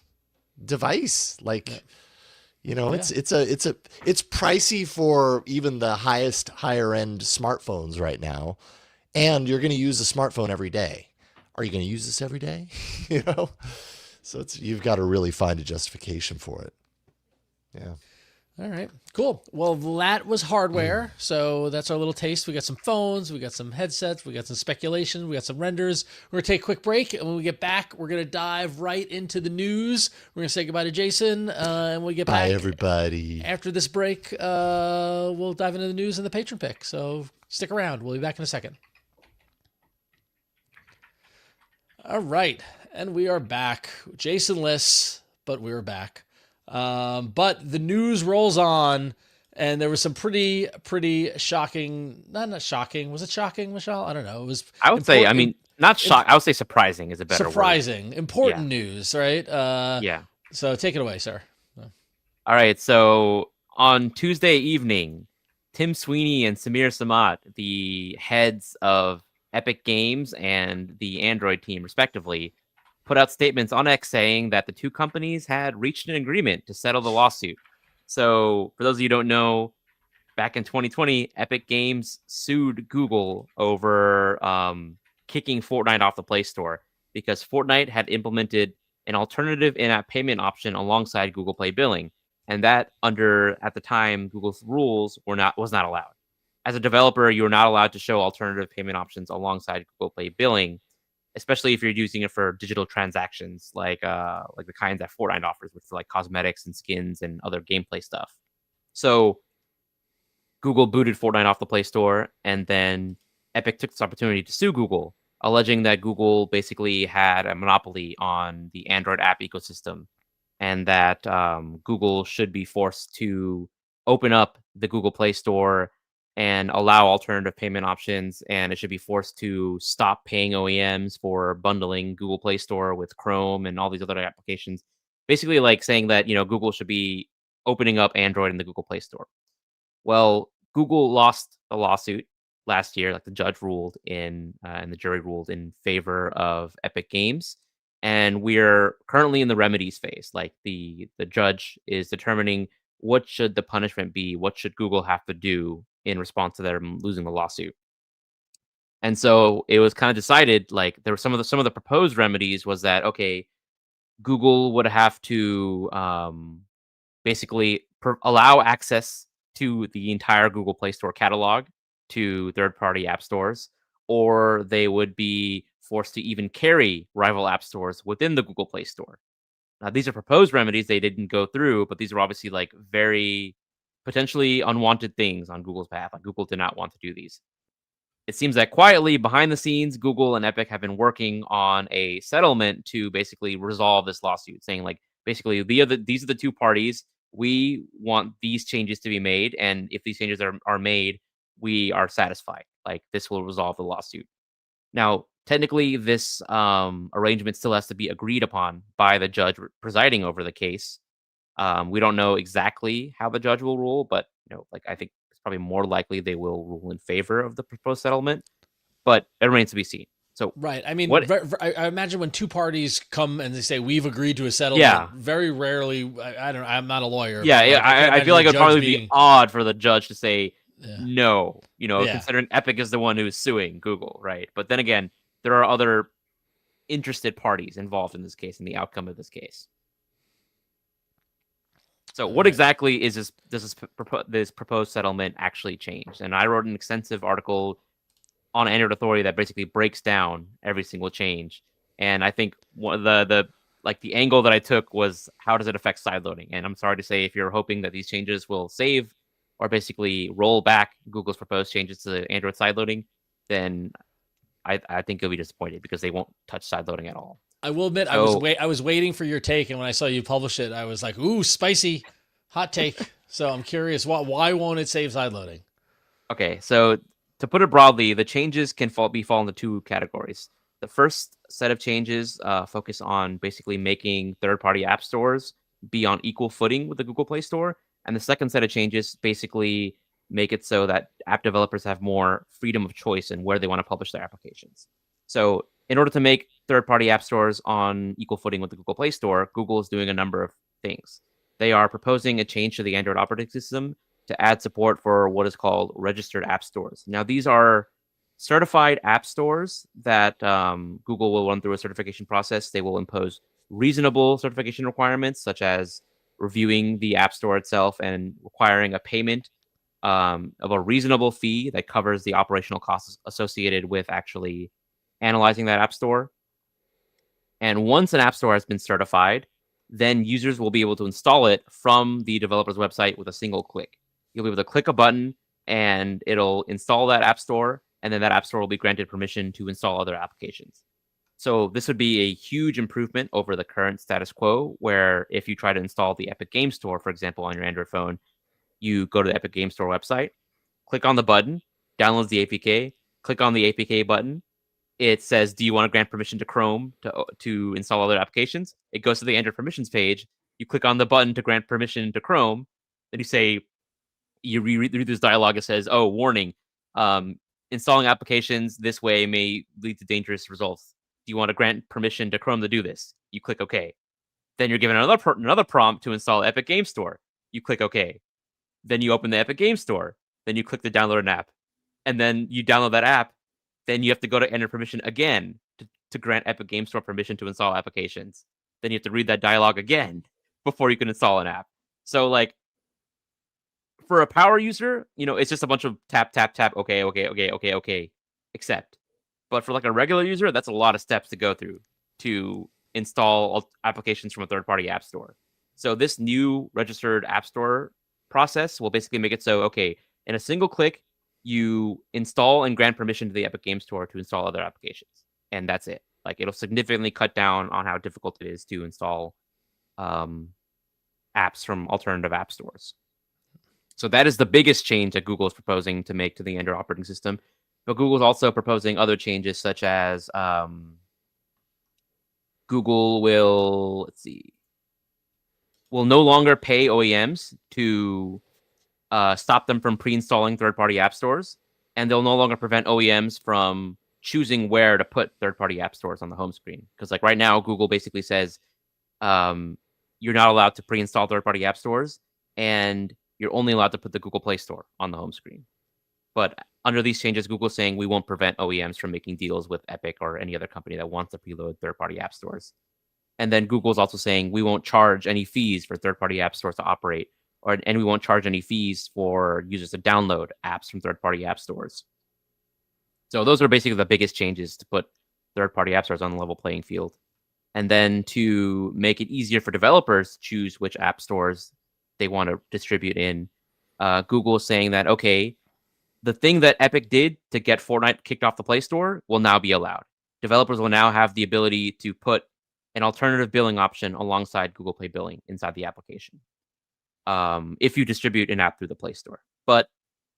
device. Like, it's pricey for even the higher end smartphones right now, and you're going to use a smartphone every day. Are you going to use this every day? So you've got to really find a justification for it. Yeah. All right, cool. Well, that was hardware. So that's our little taste. We got some phones, we got some headsets, we got some speculation, we got some renders. We're going to take a quick break. And when we get back, we're going to dive right into the news. We're going to say goodbye to Jason. And when we get Bye, back everybody. after this break, we'll dive into the news and the patron pick. So stick around. We'll be back in a second. All right. And we are back. Jason-less, but we're back. But the news rolls on, and there was some pretty shocking. Not shocking. Was it shocking, Mishaal? I don't know. It was. I would say. I mean, not shock. I would say surprising is a better surprising, important news, right? word. Yeah. So take it away, sir. All right. So on Tuesday evening, Tim Sweeney and Samir Samad, the heads of Epic Games and the Android team, respectively, put out statements on X saying that the two companies had reached an agreement to settle the lawsuit. So, for those of you who don't know, back in 2020, Epic Games sued Google over kicking Fortnite off the Play Store because Fortnite had implemented an alternative in-app payment option alongside Google Play billing, and that at the time, Google's rules was not allowed. As a developer, you are not allowed to show alternative payment options alongside Google Play billing, especially if you're using it for digital transactions, like the kinds that Fortnite offers, which are like cosmetics and skins and other gameplay stuff. So Google booted Fortnite off the Play Store, and then Epic took this opportunity to sue Google, alleging that Google basically had a monopoly on the Android app ecosystem, and that Google should be forced to open up the Google Play Store and allow alternative payment options, and it should be forced to stop paying OEMs for bundling Google Play Store with Chrome and all these other applications. Basically, like saying that Google should be opening up Android in the Google Play Store. Well, Google lost the lawsuit last year. Like the judge ruled and the jury ruled in favor of Epic Games, and we're currently in the remedies phase. Like the judge is determining what should the punishment be, what should Google have to do in response to them losing the lawsuit. And so it was kind of decided, like there were some of the proposed remedies was that, okay, Google would have to basically allow access to the entire Google Play Store catalog to third-party app stores, or they would be forced to even carry rival app stores within the Google Play Store. Now, these are proposed remedies. They didn't go through, but these are obviously like very potentially unwanted things on Google's behalf. Like Google did not want to do these. It seems that quietly behind the scenes, Google and Epic have been working on a settlement to basically resolve this lawsuit, saying like basically these are the two parties. We want these changes to be made, and if these changes are made, we are satisfied. Like this will resolve the lawsuit. Now, technically, this arrangement still has to be agreed upon by the judge presiding over the case. We don't know exactly how the judge will rule, but I think it's probably more likely they will rule in favor of the proposed settlement. But it remains to be seen. So right. I mean, what? I imagine when two parties come and they say we've agreed to a settlement, Yeah. very rarely. I don't. I'm not a lawyer. Yeah, but, yeah. like, I feel like it'd probably be odd for the judge to say no. Considering Epic is the one who's suing Google, right? But then again, there are other interested parties involved in this case and the outcome of this case. So what exactly is this proposed settlement actually change? And I wrote an extensive article on Android Authority that basically breaks down every single change. And I think one of the angle that I took was, how does it affect sideloading? And I'm sorry to say, if you're hoping that these changes will save or basically roll back Google's proposed changes to Android sideloading, then I think you'll be disappointed, because they won't touch sideloading at all. I will admit, I was waiting for your take, and when I saw you publish it, I was like, "Ooh, spicy, hot take." So I'm curious, why won't it save sideloading? Okay, so to put it broadly, the changes can fall into two categories. The first set of changes focus on basically making third-party app stores be on equal footing with the Google Play Store, and the second set of changes basically make it so that app developers have more freedom of choice in where they want to publish their applications. So in order to make third-party app stores on equal footing with the Google Play Store, Google is doing a number of things. They are proposing a change to the Android operating system to add support for what is called registered app stores. Now, these are certified app stores that Google will run through a certification process. They will impose reasonable certification requirements, such as reviewing the app store itself and requiring a payment of a reasonable fee that covers the operational costs associated with actually analyzing that app store. And once an app store has been certified, then users will be able to install it from the developer's website with a single click. You'll be able to click a button and it'll install that app store, and then that app store will be granted permission to install other applications. So this would be a huge improvement over the current status quo, where if you try to install the Epic Game Store, for example, on your Android phone, you go to the Epic Game Store website, click on the button, downloads the APK, click on the APK button. It says, do you want to grant permission to Chrome to install other applications? It goes to the Android permissions page. You click on the button to grant permission to Chrome. Then you read this dialogue. It says, oh, warning, installing applications this way may lead to dangerous results. Do you want to grant permission to Chrome to do this? You click OK. Then you're given another prompt to install Epic Game Store. You click OK. Then you open the Epic Game Store. Then you click to download an app. And then you download that app. Then you have to go to enter permission again to grant Epic Game Store permission to install applications. Then you have to read that dialogue again before you can install an app. So, like, for a power user, it's just a bunch of tap, tap, tap, okay, accept. But for like a regular user, that's a lot of steps to go through to install applications from a third-party app store. So this new registered app store process will basically make it so, okay, in a single click, you install and grant permission to the Epic Game Store to install other applications. And that's it. Like, it'll significantly cut down on how difficult it is to install apps from alternative app stores. So that is the biggest change that Google is proposing to make to the Android operating system. But Google is also proposing other changes, such as Google will no longer pay OEMs to stop them from pre-installing third-party app stores, and they'll no longer prevent OEMs from choosing where to put third-party app stores on the home screen. Because like right now, Google basically says you're not allowed to pre-install third-party app stores, and you're only allowed to put the Google Play Store on the home screen. But under these changes, Google's saying we won't prevent OEMs from making deals with Epic or any other company that wants to preload third-party app stores. And then Google's also saying we won't charge any fees for third-party app stores to operate, and we won't charge any fees for users to download apps from third-party app stores. So those are basically the biggest changes to put third-party app stores on a level playing field. And then to make it easier for developers to choose which app stores they want to distribute in, Google is saying that, okay, the thing that Epic did to get Fortnite kicked off the Play Store will now be allowed. Developers will now have the ability to put an alternative billing option alongside Google Play billing inside the application if you distribute an app through the Play Store. But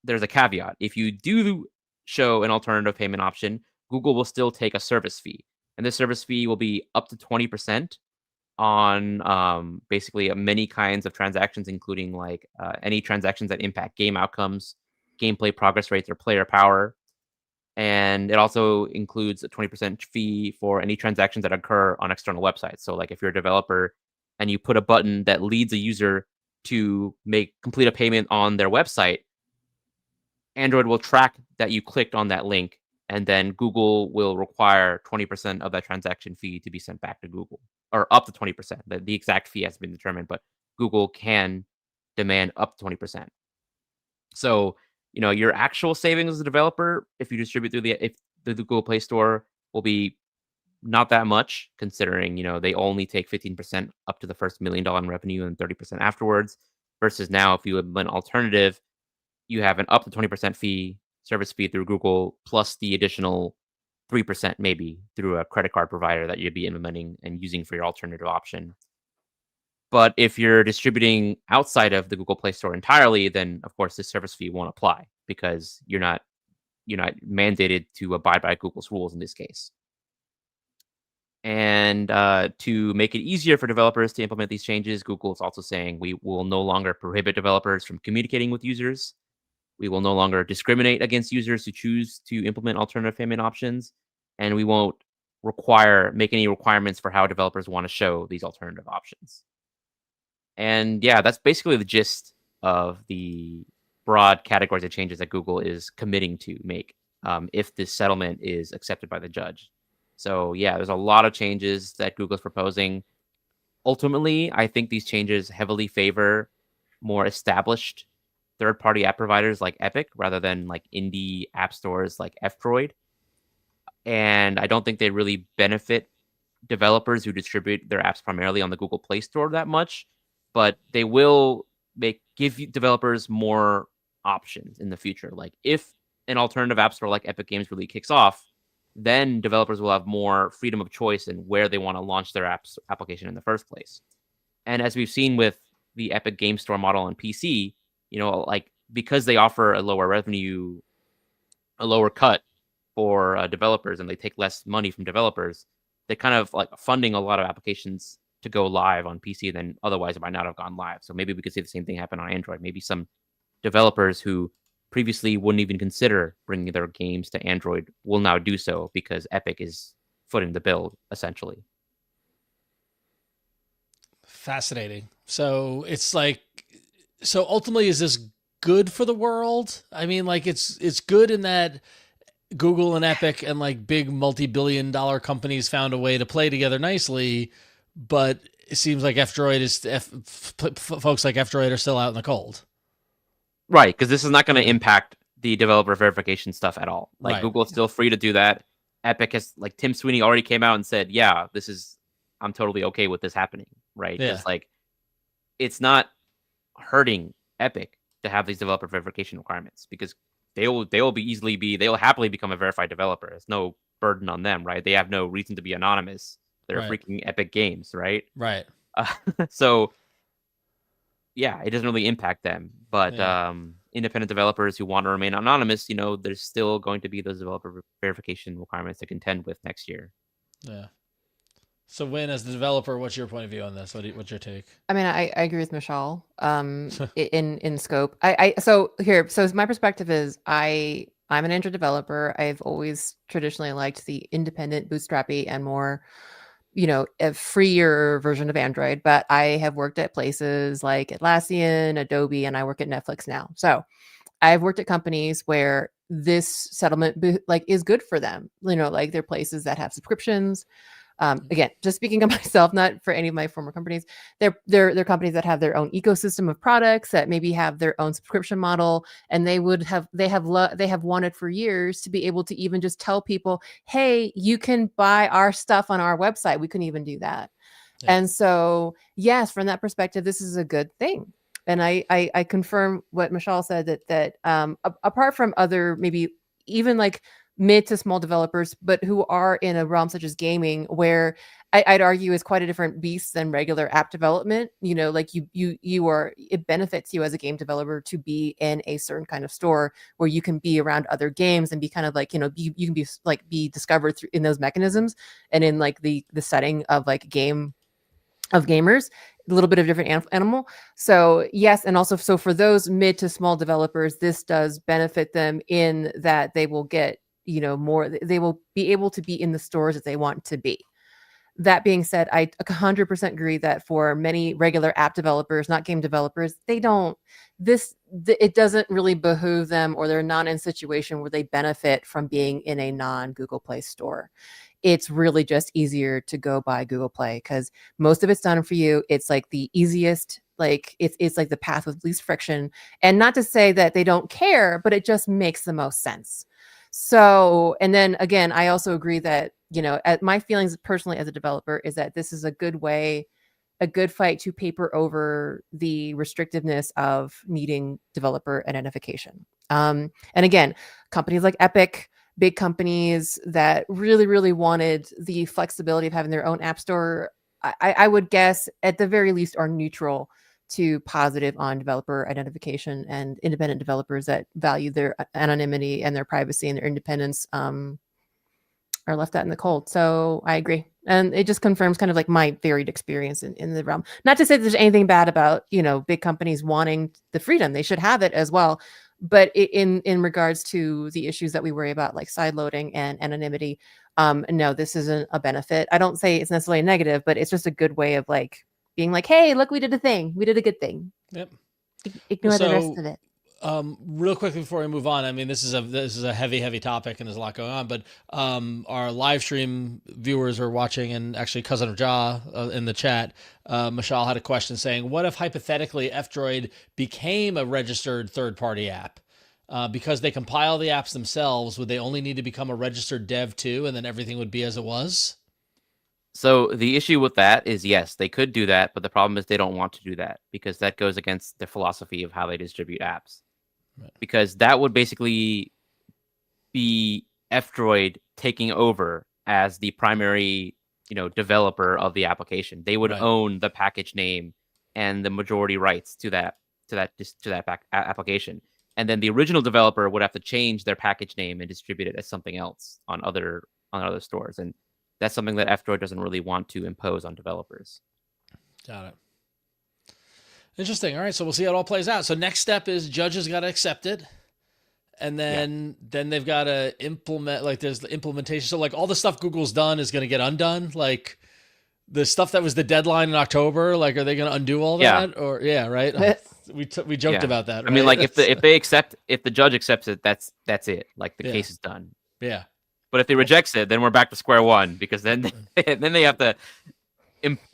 there's a caveat. If you do show an alternative payment option, Google will still take a service fee, and this service fee will be up to 20% on basically many kinds of transactions, including like any transactions that impact game outcomes, gameplay progress rates, or player power. And it also includes a 20% fee for any transactions that occur on external websites. So like if you're a developer and you put a button that leads a user to complete a payment on their website, Android will track that you clicked on that link, and then Google will require 20% of that transaction fee to be sent back to Google, or up to 20%. The exact fee has been determined, but Google can demand up to 20%. So, your actual savings as a developer, if you distribute through the Google Play Store, will be not that much, considering, they only take 15% up to the first $1 million in revenue and 30% afterwards, versus now if you implement an alternative, you have an up to 20% service fee through Google, plus the additional 3% maybe through a credit card provider that you'd be implementing and using for your alternative option. But if you're distributing outside of the Google Play Store entirely, then of course this service fee won't apply, because you're not mandated to abide by Google's rules in this case. And to make it easier for developers to implement these changes, Google is also saying we will no longer prohibit developers from communicating with users. We will no longer discriminate against users who choose to implement alternative payment options, and we won't make any requirements for how developers want to show these alternative options. And yeah, that's basically the gist of the broad categories of changes that Google is committing to make if this settlement is accepted by the judge. So yeah, there's a lot of changes that Google's proposing. Ultimately, I think these changes heavily favor more established third-party app providers like Epic rather than like indie app stores like F-Droid. And I don't think they really benefit developers who distribute their apps primarily on the Google Play Store that much, but they will give developers more options in the future. Like if an alternative app store like Epic Games really kicks off, then developers will have more freedom of choice in where they want to launch their application in the first place. And as we've seen with the Epic Game Store model on PC, like because they offer a lower cut for developers, and they take less money from developers, they kind of like funding a lot of applications to go live on PC than otherwise might not have gone live. So maybe we could see the same thing happen on Android. Maybe some developers who previously wouldn't even consider bringing their games to Android will now do so because Epic is footing the bill, essentially. Fascinating. So it's like, so ultimately, is this good for the world? I mean, like it's good in that Google and Epic and like big multi-billion-dollar companies found a way to play together nicely, but it seems like folks like F-Droid are still out in the cold. Right, because this is not going to impact the developer verification stuff at all. Like, right. Google is still free to do that. Epic has, like, Tim Sweeney already came out and said, yeah, I'm totally okay with this happening, right? Yeah. It's like, it's not hurting Epic to have these developer verification requirements, because they'll happily become a verified developer. It's no burden on them, right? They have no reason to be anonymous. They're right. freaking Epic Games, right? Right. So yeah, it doesn't really impact them. But independent developers who want to remain anonymous, there's still going to be those developer verification requirements to contend with next year. Yeah. So, Wynn, as the developer, what's your point of view on this? What's your take? I mean, I agree with Mishaal in scope. So my perspective is I'm an Android developer. I've always traditionally liked the independent, bootstrappy, and more, a freer version of Android. But I have worked at places like Atlassian, Adobe, and I work at Netflix now. So I've worked at companies where this settlement is good for them. Like they're places that have subscriptions. Again, just speaking of myself, not for any of my former companies, they're companies that have their own ecosystem of products that maybe have their own subscription model, and they have wanted for years to be able to even just tell people, hey, you can buy our stuff on our website. We couldn't even do that. Yeah. And so, yes, from that perspective, this is a good thing. And I confirm what Mishaal said that apart from other maybe even like mid to small developers, but who are in a realm such as gaming, where I'd argue is quite a different beast than regular app development. Like it benefits you as a game developer to be in a certain kind of store where you can be around other games and be kind of like, you can be like be discovered through in those mechanisms and in like the setting of like game of gamers, a little bit of different animal. So yes, and also so for those mid to small developers, this does benefit them in that they will get more. They will be able to be in the stores that they want to be. That being said, I 100% agree that for many regular app developers, not game developers, it doesn't really behoove them, or they're not in a situation where they benefit from being in a non-Google Play store. It's really just easier to go buy Google Play because most of it's done for you. It's like the easiest, like it's like the path with least friction. And not to say that they don't care, but it just makes the most sense. So, and then again, I also agree that, my feelings personally as a developer is that this is a good fight to paper over the restrictiveness of needing developer identification. And again, companies like Epic, big companies that really, really wanted the flexibility of having their own app store, I would guess at the very least are neutral to positive on developer identification, and independent developers that value their anonymity and their privacy and their independence are left out in the cold. So I agree. And it just confirms kind of like my varied experience in the realm. Not to say there's anything bad about, big companies wanting the freedom. They should have it as well. But in regards to the issues that we worry about, like sideloading and anonymity, no, this isn't a benefit. I don't say it's necessarily a negative, but it's just a good way of like being like, hey, look, we did a thing. We did a good thing. Yep. Ignore the rest of it. Real quickly before we move on, I mean, this is a heavy topic and there's a lot going on, but our live stream viewers are watching, and actually Cousin of Ja in the chat, Mishaal had a question saying, what if hypothetically F-Droid became a registered third-party app? Because they compile the apps themselves, would they only need to become a registered dev too, and then everything would be as it was? So the issue with that is, yes, they could do that, but the problem is they don't want to do that because that goes against their philosophy of how they distribute apps. Right. Because that would basically be F-Droid taking over as the primary, developer of the application. They would own the package name and the majority rights to that application. And then the original developer would have to change their package name and distribute it as something else on other stores. And that's something that F-Droid doesn't really want to impose on developers. Got it. Interesting. All right, so we'll see how it all plays out. So next step is judges got to accept it, and then they've got to implement. Like there's the implementation. So like all the stuff Google's done is going to get undone. Like the stuff that was the deadline in October. Like are they going to undo all that? Or right? We joked about that. Right? I mean, like if the judge accepts it, that's it. Like the case is done. Yeah. But if they rejects it, then we're back to square one because then they have to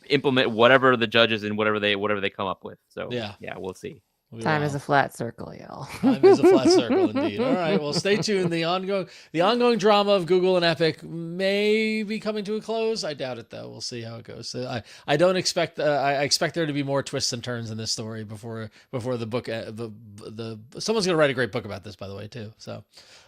implement whatever the judges and whatever they come up with. So yeah, we'll see. Time is a flat circle, y'all. Time is a flat circle indeed. All right, well, stay tuned. The ongoing drama of Google and Epic may be coming to a close. I doubt it, though. We'll see how it goes. So I don't expect. I expect there to be more twists and turns in this story before the book. Someone's gonna write a great book about this, by the way, too. So.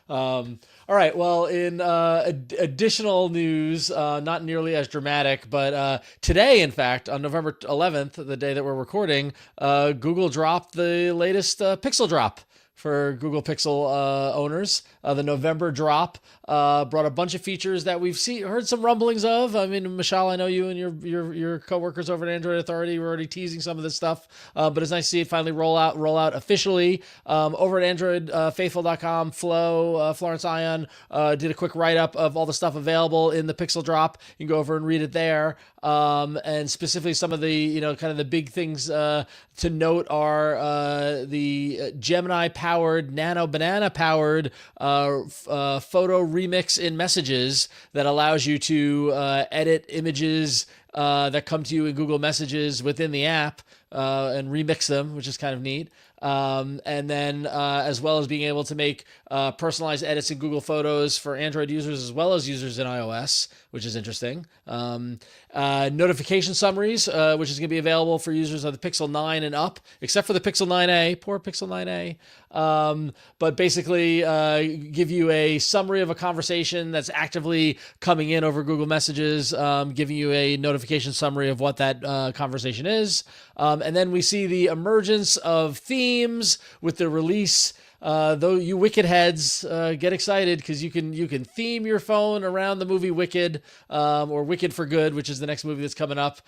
All right. Well, in additional news, not nearly as dramatic, but today, in fact, on November 11th, the day that we're recording, Google dropped the latest Pixel drop for Google Pixel owners. The November drop brought a bunch of features that we've heard some rumblings of. I mean, Mishaal, I know you and your coworkers over at Android Authority were already teasing some of this stuff, but it's nice to see it finally roll out officially. Over at AndroidFaithful.com, Florence Ion did a quick write-up of all the stuff available in the Pixel drop. You can go over and read it there. And specifically some of the, kind of the big things to note are the Gemini-powered, Nano Banana-powered photo remix in Messages that allows you to edit images that come to you in Google Messages within the app and remix them, which is kind of neat. And then as well as being able to make personalized edits in Google Photos for Android users as well as users in iOS, which is interesting. Notification summaries, which is going to be available for users of the Pixel 9 and up, except for the Pixel 9a. Poor Pixel 9a. But basically give you a summary of a conversation that's actively coming in over Google Messages, giving you a notification summary of what that conversation is. And then we see the emergence of themes with the release. Though you Wicked heads, get excited because you can theme your phone around the movie Wicked, or Wicked for Good, which is the next movie that's coming up,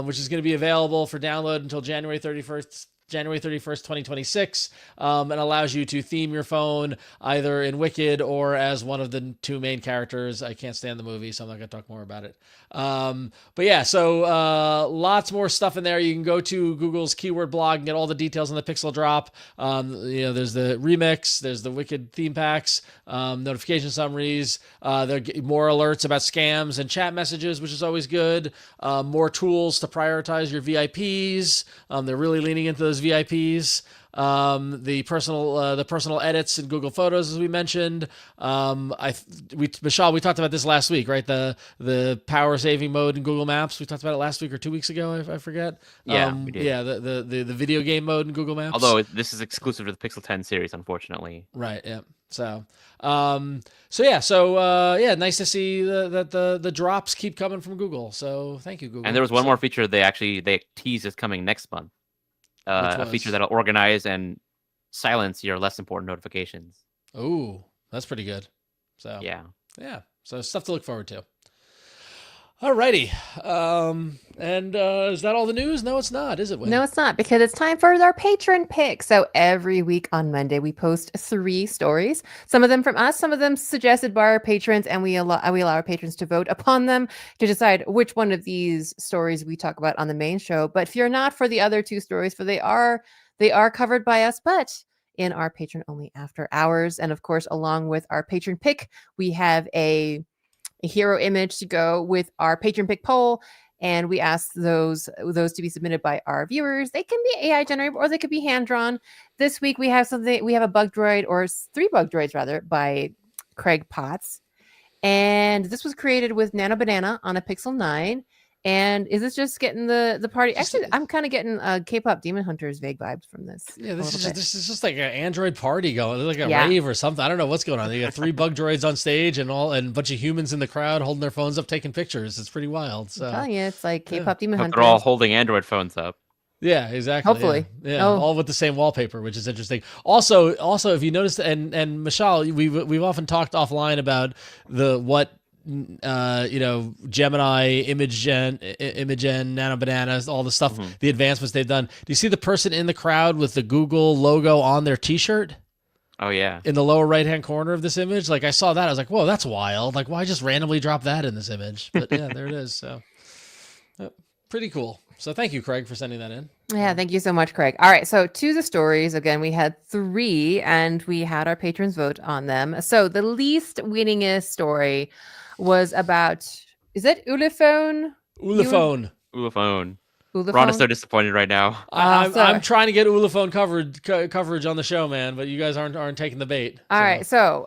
which is going to be available for download until January 31st, 2026, and allows you to theme your phone either in Wicked or as one of the two main characters. I can't stand the movie, so I'm not going to talk more about it. But yeah, so lots more stuff in there. You can go to Google's keyword blog and get all the details on the Pixel drop. There's the remix, there's the Wicked theme packs, notification summaries. There are more alerts about scams and chat messages, which is always good. More tools to prioritize your VIPs. They're really leaning into those VIPs. The personal edits in Google Photos, as we mentioned. Mishaal, we talked about this last week, right? The power saving mode in Google Maps. We talked about it last week or 2 weeks ago. I forget. Yeah, we did. Yeah, the video game mode in Google Maps. Although this is exclusive to the Pixel 10 series, unfortunately. Right. Yeah. So nice to see that the drops keep coming from Google. So thank you, Google. And there was one more feature they teased is coming next month. A feature that'll organize and silence your less important notifications. Oh, that's pretty good. So yeah. So stuff to look forward to. Alrighty. And is that all the news? No, it's not, is it, Wayne? No, it's not, because it's time for our patron pick. So every week on Monday, we post 3 stories. Some of them from us, some of them suggested by our patrons, and we allow our patrons to vote upon them to decide which one of these stories we talk about on the main show. But if you're not for the other 2 stories, for they are covered by us, but in our patron only after hours. And of course, along with our patron pick, we have a hero image to go with our patron pick poll, and we ask those to be submitted by our viewers. They can be AI generated or they could be hand drawn. This week we have a bug droid, or 3 bug droids rather, by Craig Potts, and this was created with Nano Banana on a Pixel 9. And is this just getting the party? Actually, I'm kind of getting K-pop Demon Hunters vague vibes from this. Yeah, this is just like an Android party going, like a rave or something. I don't know what's going on. They got 3 bug droids on stage and a bunch of humans in the crowd holding their phones up, taking pictures. It's pretty wild. So I'm telling you, it's like K-pop Demon Hunters. They're all holding Android phones up. Yeah, exactly. Hopefully, yeah. All with the same wallpaper, which is interesting. Also, if you noticed, and Mishaal, we've often talked offline about Gemini, Imagen, Nano Bananas, all the stuff, the advancements they've done. Do you see the person in the crowd with the Google logo on their T-shirt? Oh yeah, in the lower right-hand corner of this image. Like I saw that, I was like, "Whoa, that's wild!" Like, why just randomly drop that in this image? But yeah, there it is. So, pretty cool. So thank you, Craig, for sending that in. Yeah, thank you so much, Craig. All right, so to the stories. Again, we had 3, and we had our patrons vote on them. So the least winningest story was about, is it Ulefone? Ulefone. Ron is so disappointed right now. I'm trying to get Ulefone coverage on the show, man, but you guys aren't taking the bait. All right, so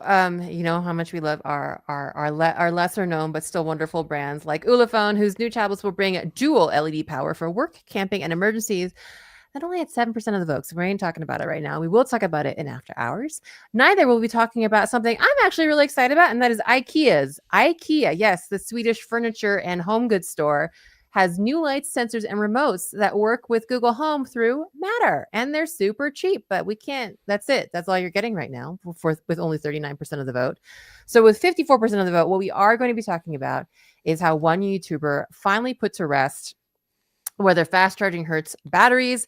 you know how much we love our lesser known but still wonderful brands like Ulefone, whose new tablets will bring dual LED power for work, camping, and emergencies. That only had 7% of the votes. So we ain't talking about it right now. We will talk about it in after hours. Neither will be talking about something I'm actually really excited about, and that is IKEA. Yes, the Swedish furniture and home goods store has new lights, sensors, and remotes that work with Google Home through Matter, and they're super cheap. But we can't. That's it. That's all you're getting right now with only 39% of the vote. So with 54% of the vote, what we are going to be talking about is how one YouTuber finally put to rest whether fast charging hurts batteries.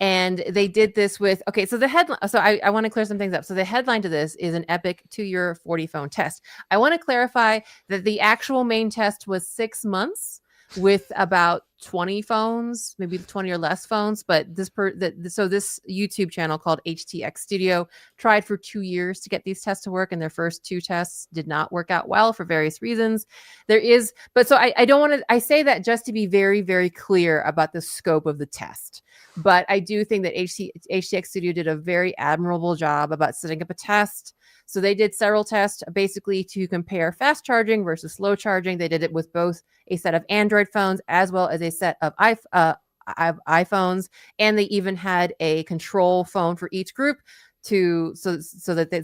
And they did this with, so the headline, so I want to clear some things up. So the headline to this is an epic 2-year 40 phone test. I want to clarify that the actual main test was 6 months with about 20 phones, maybe 20 or less phones, but this YouTube channel called HTX Studio tried for 2 years to get these tests to work, and their first 2 tests did not work out well for various reasons. I don't want to, I say that just to be very, very clear about the scope of the test. But I do think that HTX Studio did a very admirable job about setting up a test. So they did several tests basically to compare fast charging versus slow charging. They did it with both a set of Android phones as well as a set of iPhones, and they even had a control phone for each group so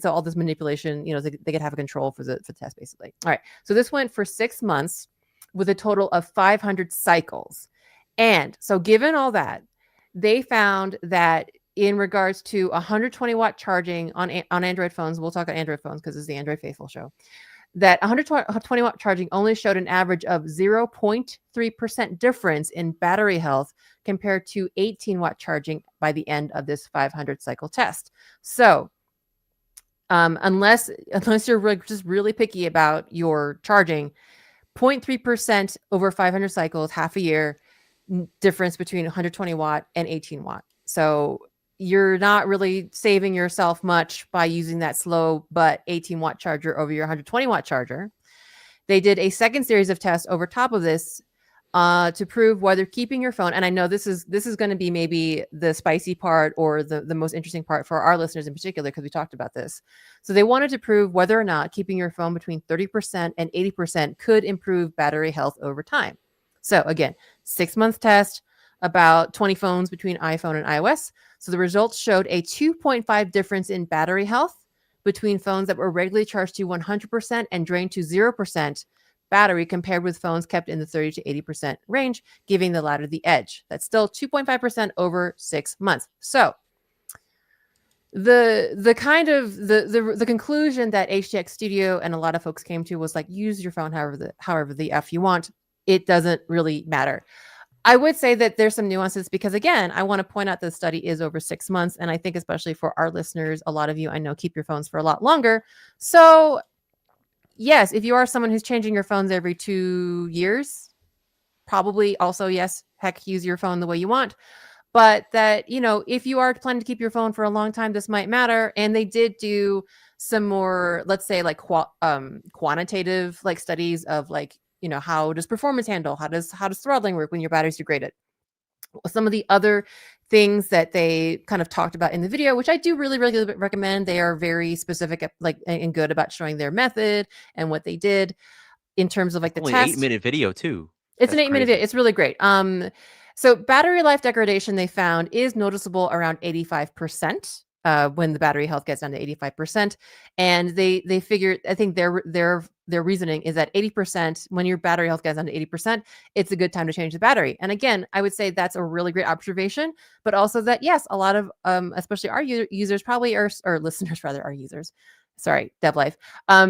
all this manipulation, they could have a control for the test basically. All right, so this went for 6 months with a total of 500 cycles, and so given all that, they found that in regards to 120 watt charging on Android phones, we'll talk about Android phones because it's the Android Faithful show, that 120 watt charging only showed an average of 0.3% difference in battery health compared to 18 watt charging by the end of this 500 cycle test. So unless you're just really picky about your charging, 0.3% over 500 cycles, half a year difference between 120 watt and 18 watt. So you're not really saving yourself much by using that slow but 18 watt charger over your 120 watt charger. They did a second series of tests over top of this to prove whether keeping your phone, and I know this is going to be maybe the spicy part or the most interesting part for our listeners in particular, because we talked about this. So they wanted to prove whether or not keeping your phone between 30% and 80% could improve battery health over time. So again, 6-month test, about 20 phones between iPhone and iOS. So the results showed a 2.5 difference in battery health between phones that were regularly charged to 100% and drained to 0% battery compared with phones kept in the 30 to 80% range, giving the latter the edge. That's still 2.5% over 6 months. So the conclusion that HTX Studio and a lot of folks came to was like, use your phone however the F you want. It doesn't really matter. I would say that there's some nuances because, again, I want to point out the study is over 6 months. And I think especially for our listeners, a lot of you I know keep your phones for a lot longer. So yes, if you are someone who's changing your phones every 2 years, probably also, yes, heck, use your phone the way you want. But that, if you are planning to keep your phone for a long time, this might matter. And they did do some more, let's say, like quantitative like studies of like, how does performance handle? How does throttling work when your battery's degraded? Some of the other things that they kind of talked about in the video, which I do really, really recommend. They are very specific, and good about showing their method and what they did in terms of like the only test. 8-minute video too. It's an 8-minute video. It's really great. So battery life degradation they found is noticeable around 85%. When the battery health gets down to 85%, and they figured, I think their reasoning is that 80%, when your battery health gets down to 80%, it's a good time to change the battery. And again, I would say that's a really great observation, but also that yes, a lot of especially our users probably are, or listeners rather, are users. Sorry, dev life. A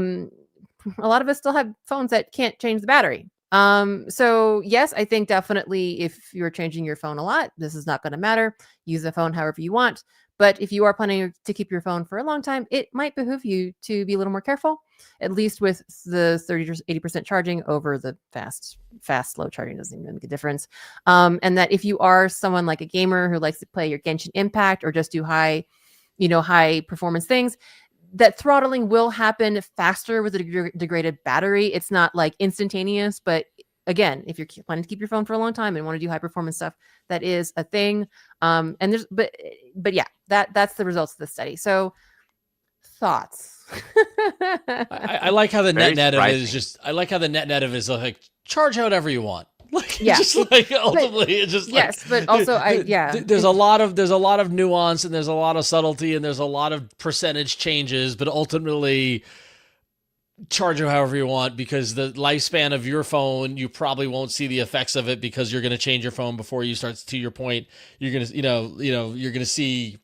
lot of us still have phones that can't change the battery. So yes, I think definitely if you're changing your phone a lot, this is not going to matter. Use the phone however you want. But if you are planning to keep your phone for a long time, it might behoove you to be a little more careful, at least with the 30 to 80% charging over the fast, slow charging doesn't even make a difference. And that if you are someone like a gamer who likes to play your Genshin Impact or just do high performance things, that throttling will happen faster with a degraded battery. It's not like instantaneous, but again, if you're planning to keep your phone for a long time and want to do high performance stuff, that is a thing. And there's, but yeah, that's the results of the study. So thoughts. I like how the net of it is just, I like how the net of it is like, charge however you want. Like, yeah, just like ultimately it's just yes, but also there's a lot of nuance and there's a lot of subtlety and there's a lot of percentage changes, but ultimately charge it however you want, because the lifespan of your phone, you probably won't see the effects of it because you're going to change your phone before you start. To your point, you're going to, you're going to see,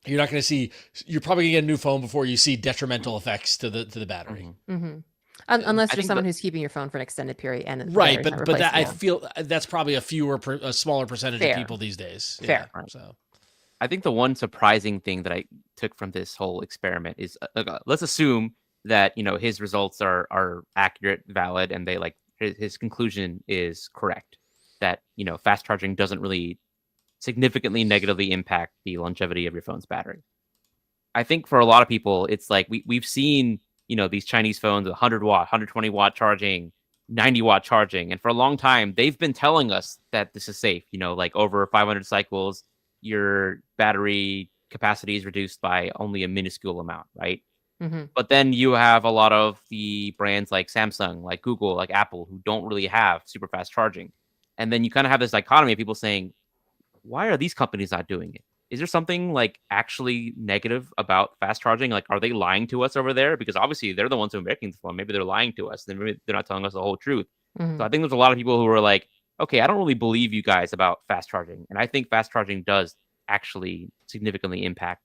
you're not going to see, you're probably going to get a new phone before you see detrimental effects to the battery. Mm-hmm. Unless you're someone who's keeping your phone for an extended period, and right, but that, I feel that's probably a smaller percentage of people these days. Fair. Yeah, so I think the one surprising thing that I took from this whole experiment is let's assume that his results are accurate, valid, and they his conclusion is correct. that, fast charging doesn't really significantly negatively impact the longevity of your phone's battery. I think for a lot of people, it's like we've seen, these Chinese phones with 100-watt, 120-watt charging, 90-watt charging. And for a long time, they've been telling us that this is safe. Like over 500 cycles, your battery capacity is reduced by only a minuscule amount, right? Mm-hmm. But then you have a lot of the brands like Samsung, like Google, like Apple, who don't really have super fast charging. And then you kind of have this dichotomy of people saying, why are these companies not doing it? Is there something like actually negative about fast charging? Like, are they lying to us over there? Because obviously they're the ones who are making the phone. Maybe they're lying to us. Then maybe they're not telling us the whole truth. Mm-hmm. So I think there's a lot of people who are like, okay, I don't really believe you guys about fast charging. And I think fast charging does actually significantly impact,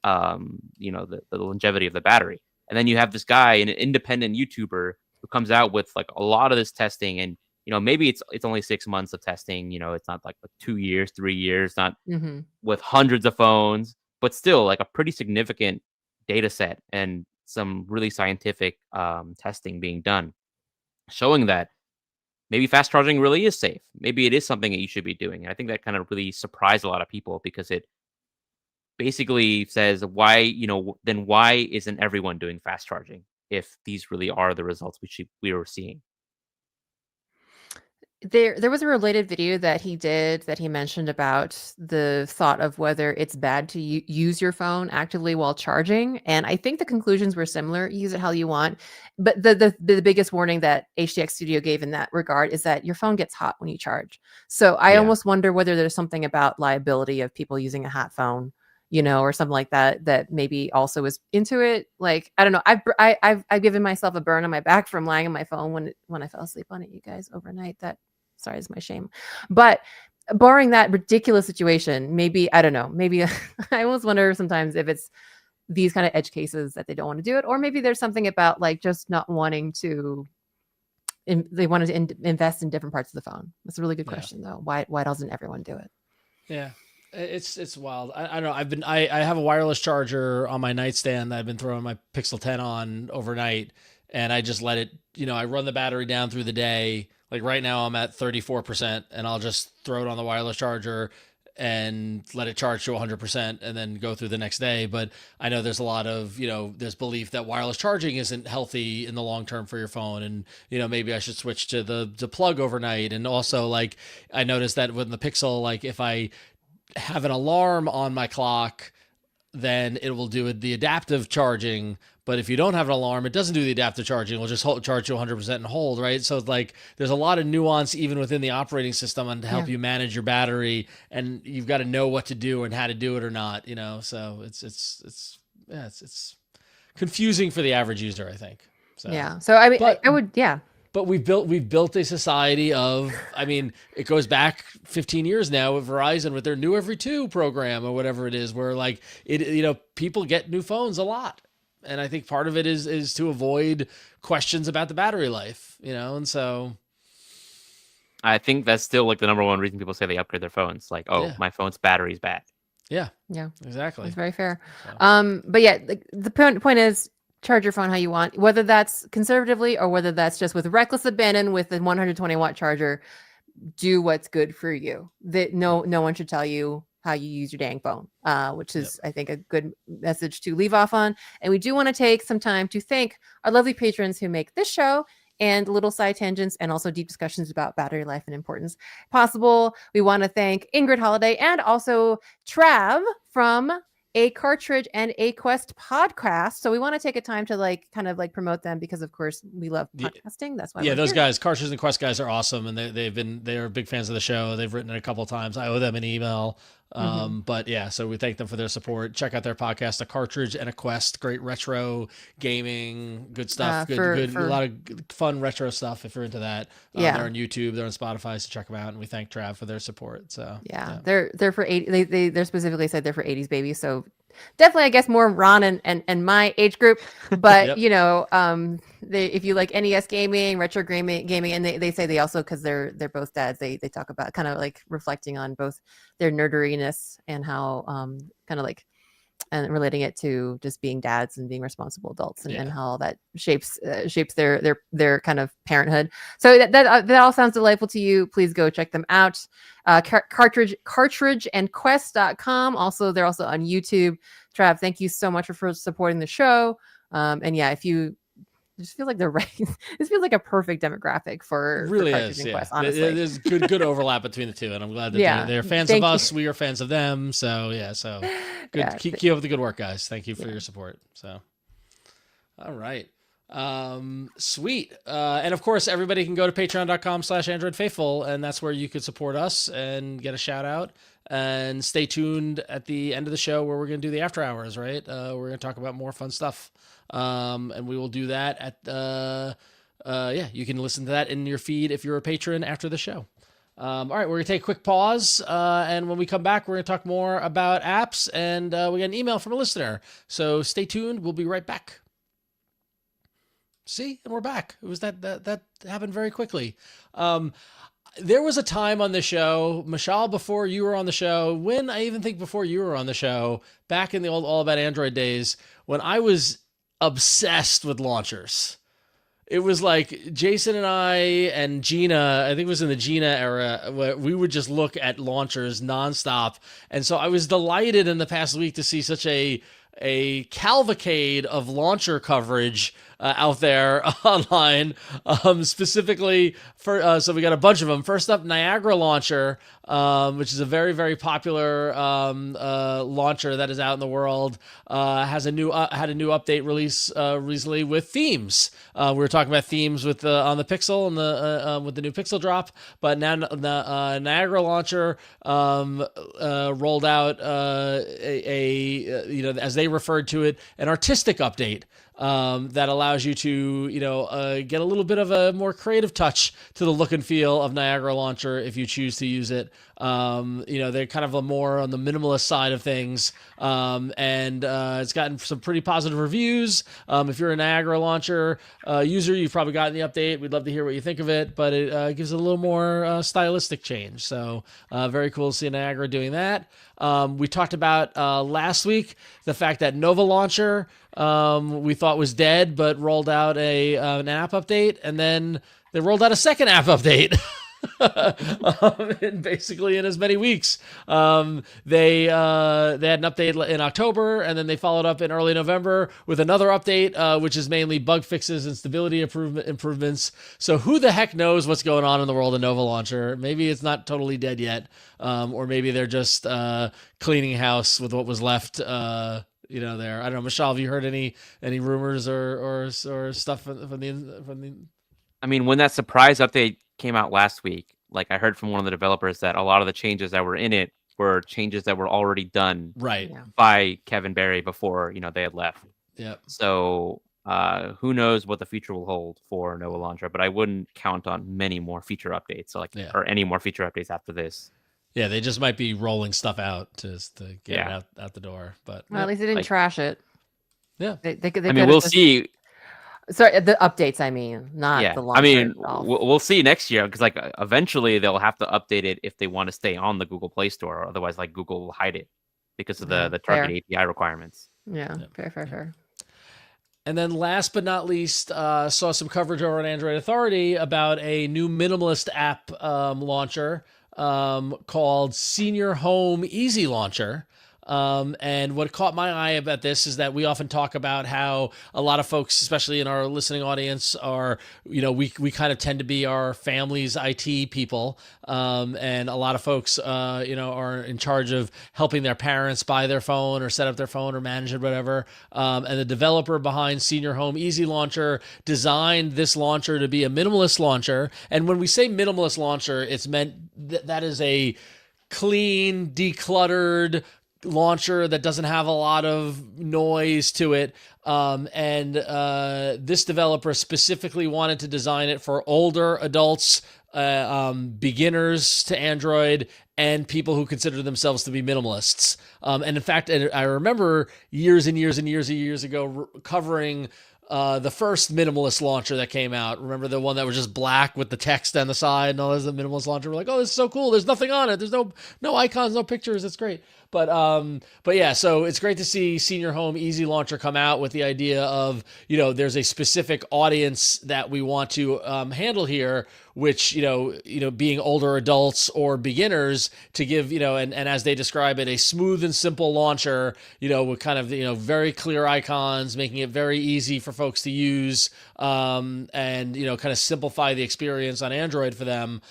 the longevity of the battery. And then you have this guy, an independent YouTuber, who comes out with like a lot of this testing, and maybe it's only 6 months of testing. It's not like 2 years, 3 years, not Mm-hmm. with hundreds of phones, but still like a pretty significant data set and some really scientific testing being done, showing that maybe fast charging really is safe. Maybe it is something that you should be doing. And I think that kind of really surprised a lot of people, because it basically says then why isn't everyone doing fast charging if these really are the results we were seeing? There was a related video that he mentioned about the thought of whether it's bad to use your phone actively while charging, and I think the conclusions were similar. Use it how you want, but the biggest warning that HTX Studio gave in that regard is that your phone gets hot when you charge. So I Yeah. almost wonder whether there's something about liability of people using a hot phone, or something like that maybe also is into it. Like, I don't know. I've given myself a burn on my back from lying on my phone when I fell asleep on it, you guys, overnight. Sorry, is my shame. But barring that ridiculous situation, maybe, I don't know, maybe I almost wonder sometimes if it's these kind of edge cases that they don't want to do it, or maybe there's something about like just not wanting to, they wanted to invest in different parts of the phone. That's a really good question though. Why doesn't everyone do it? Yeah. It's wild. I don't know. I have a wireless charger on my nightstand that I've been throwing my Pixel 10 on overnight, and I just let it, I run the battery down through the day. Like right now I'm at 34%, and I'll just throw it on the wireless charger and let it charge to 100% and then go through the next day. But I know there's a lot of, this belief that wireless charging isn't healthy in the long term for your phone. And, maybe I should switch to the plug overnight. And also, like, I noticed that with the Pixel, like if I have an alarm on my clock, then it will do the adaptive charging. But if you don't have an alarm, it doesn't do the adaptive charging. It will just charge you 100% and hold, right? So it's like there's a lot of nuance even within the operating system on to help you manage your battery, and you've got to know what to do and how to do it or not, So it's confusing for the average user, I think. So Yeah. So I mean, I would, yeah. But we've built a society of, it goes back 15 years now with Verizon with their New Every Two program or whatever it is, where like people get new phones a lot. And I think part of it is to avoid questions about the battery life, and so I think that's still like the number one reason people say they upgrade their phones. Like, my phone's battery is bad. Yeah, exactly. That's very fair. So. But yeah, the point is, charge your phone how you want, whether that's conservatively or whether that's just with reckless abandon with the 120-watt charger. Do what's good for you. That no one should tell you how you use your dang phone, which is, I think, a good message to leave off on. And we do want to take some time to thank our lovely patrons who make this show and little side tangents and also deep discussions about battery life and importance possible. We want to thank Ingrid Holiday and also Trav from A Cartridge and A Quest podcast. So we want to take a time to kind of promote them, because of course we love podcasting. That's why. Those guys, Cartridge and Quest guys, are awesome, and they're big fans of the show. They've written it a couple of times. I owe them an email. But yeah, so we thank them for their support. Check out their podcast, A Cartridge and a Quest. Great retro gaming, good stuff. A lot of fun retro stuff if you're into that. They're on YouTube, they're on Spotify, so check them out. And we thank Trav for their support. So they're for 80. They're specifically said they're for 80s babies. So definitely, I guess, more Ron and my age group. But if you like NES gaming, retro gaming, and they say they also, because they're both dads, they talk about kind of like reflecting on both their nerderiness and how kind of like and relating it to just being dads and being responsible adults, and, Yeah. and how all that shapes their kind of parenthood. So that all sounds delightful to you. Please go check them out. Cartridgeandquest.com. Also, they're also on YouTube. Trav, thank you so much for supporting the show. And yeah, if you just feel like they're right, this feels like a perfect demographic for Really Cartridge is, and yeah. Quest, honestly. There's good overlap between the two, and I'm glad that Yeah. they're fans Thank of you. us. We are fans of them. So yeah, so good. Yeah. Keep up the good work, guys. Thank you for your support. So, all right. Sweet. And of course, everybody can go to patreon.com/AndroidFaithful, and that's where you could support us and get a shout out. And stay tuned at the end of the show where we're going to do the after hours, right? We're going to talk about more fun stuff. And we will do that at you can listen to that in your feed if you're a patron after the show. All right, we're gonna take a quick pause, and when we come back, we're gonna talk more about apps, and we got an email from a listener. So stay tuned. We'll be right back. See, and we're back. It was that happened very quickly. There was a time on the show, Mishaal, before you were on the show, when I even think before you were on the show, back in the old All About Android days, when I was obsessed with launchers. It was like Jason and I and Gina, I think it was in the Gina era, where we would just look at launchers nonstop. And so I was delighted in the past week to see such a cavalcade of launcher coverage out there online, specifically for, so we got a bunch of them. First up, Niagra launcher, which is a very, very popular launcher that is out in the world, had a new update release recently with themes. We were talking about themes with on the Pixel and the with the new Pixel drop, but now the Niagra launcher rolled out as they referred to it, an artistic update that allows you to, get a little bit of a more creative touch to the look and feel of Niagra launcher if you choose to use it. They're kind of a more on the minimalist side of things, and it's gotten some pretty positive reviews. If you're a Niagra launcher user, you've probably gotten the update. We'd love to hear what you think of it, but it gives it a little more stylistic change. So very cool to see Niagra doing that. We talked about last week the fact that Nova Launcher we thought was dead, but rolled out an app update, and then they rolled out a second app update. Basically in as many weeks. They had an update in October, and then they followed up in early November with another update, which is mainly bug fixes and stability improvements. So who the heck knows what's going on in the world of Nova Launcher? Maybe it's not totally dead yet, or maybe they're just cleaning house with what was left. There. I don't know, Mishaal, have you heard any rumors or stuff from the? I mean, when that surprise update came out last week, like I heard from one of the developers that a lot of the changes that were in it were changes that were already done right by Kevin Barry before they had left. Yeah. So who knows what the future will hold for Nova Launcher, but I wouldn't count on many more feature updates, or any more feature updates after this. Yeah, they just might be rolling stuff out to get it out the door. But at least they didn't trash it. Yeah, they we'll see. Sorry, the updates. I mean, not the launcher. We'll see next year, because eventually they'll have to update it if they want to stay on the Google Play Store. Or otherwise, Google will hide it because of the target API requirements. Yeah, fair. And then last but not least, saw some coverage over on Android Authority about a new minimalist app launcher called Senior Home Easy Launcher. And what caught my eye about this is that we often talk about how a lot of folks, especially in our listening audience, are, we kind of tend to be our family's IT people. And a lot of folks, are in charge of helping their parents buy their phone or set up their phone or manage it, whatever. And the developer behind Senior Home Easy Launcher designed this launcher to be a minimalist launcher. And when we say minimalist launcher, it's meant that is a clean, decluttered launcher that doesn't have a lot of noise to it. This developer specifically wanted to design it for older adults, beginners to Android, and people who consider themselves to be minimalists. And in fact, I remember years and years and years and years ago covering the first minimalist launcher that came out. Remember the one that was just black with the text on the side and all this, the minimalist launcher? We're like, oh, this is so cool. There's nothing on it. There's no icons, no pictures. It's great. But yeah, so it's great to see Senior Home Easy Launcher come out with the idea of, there's a specific audience that we want to handle here, which, being older adults or beginners, to give, and as they describe it, a smooth and simple launcher, with kind of, very clear icons, making it very easy for folks to use, and, kind of simplify the experience on Android for them,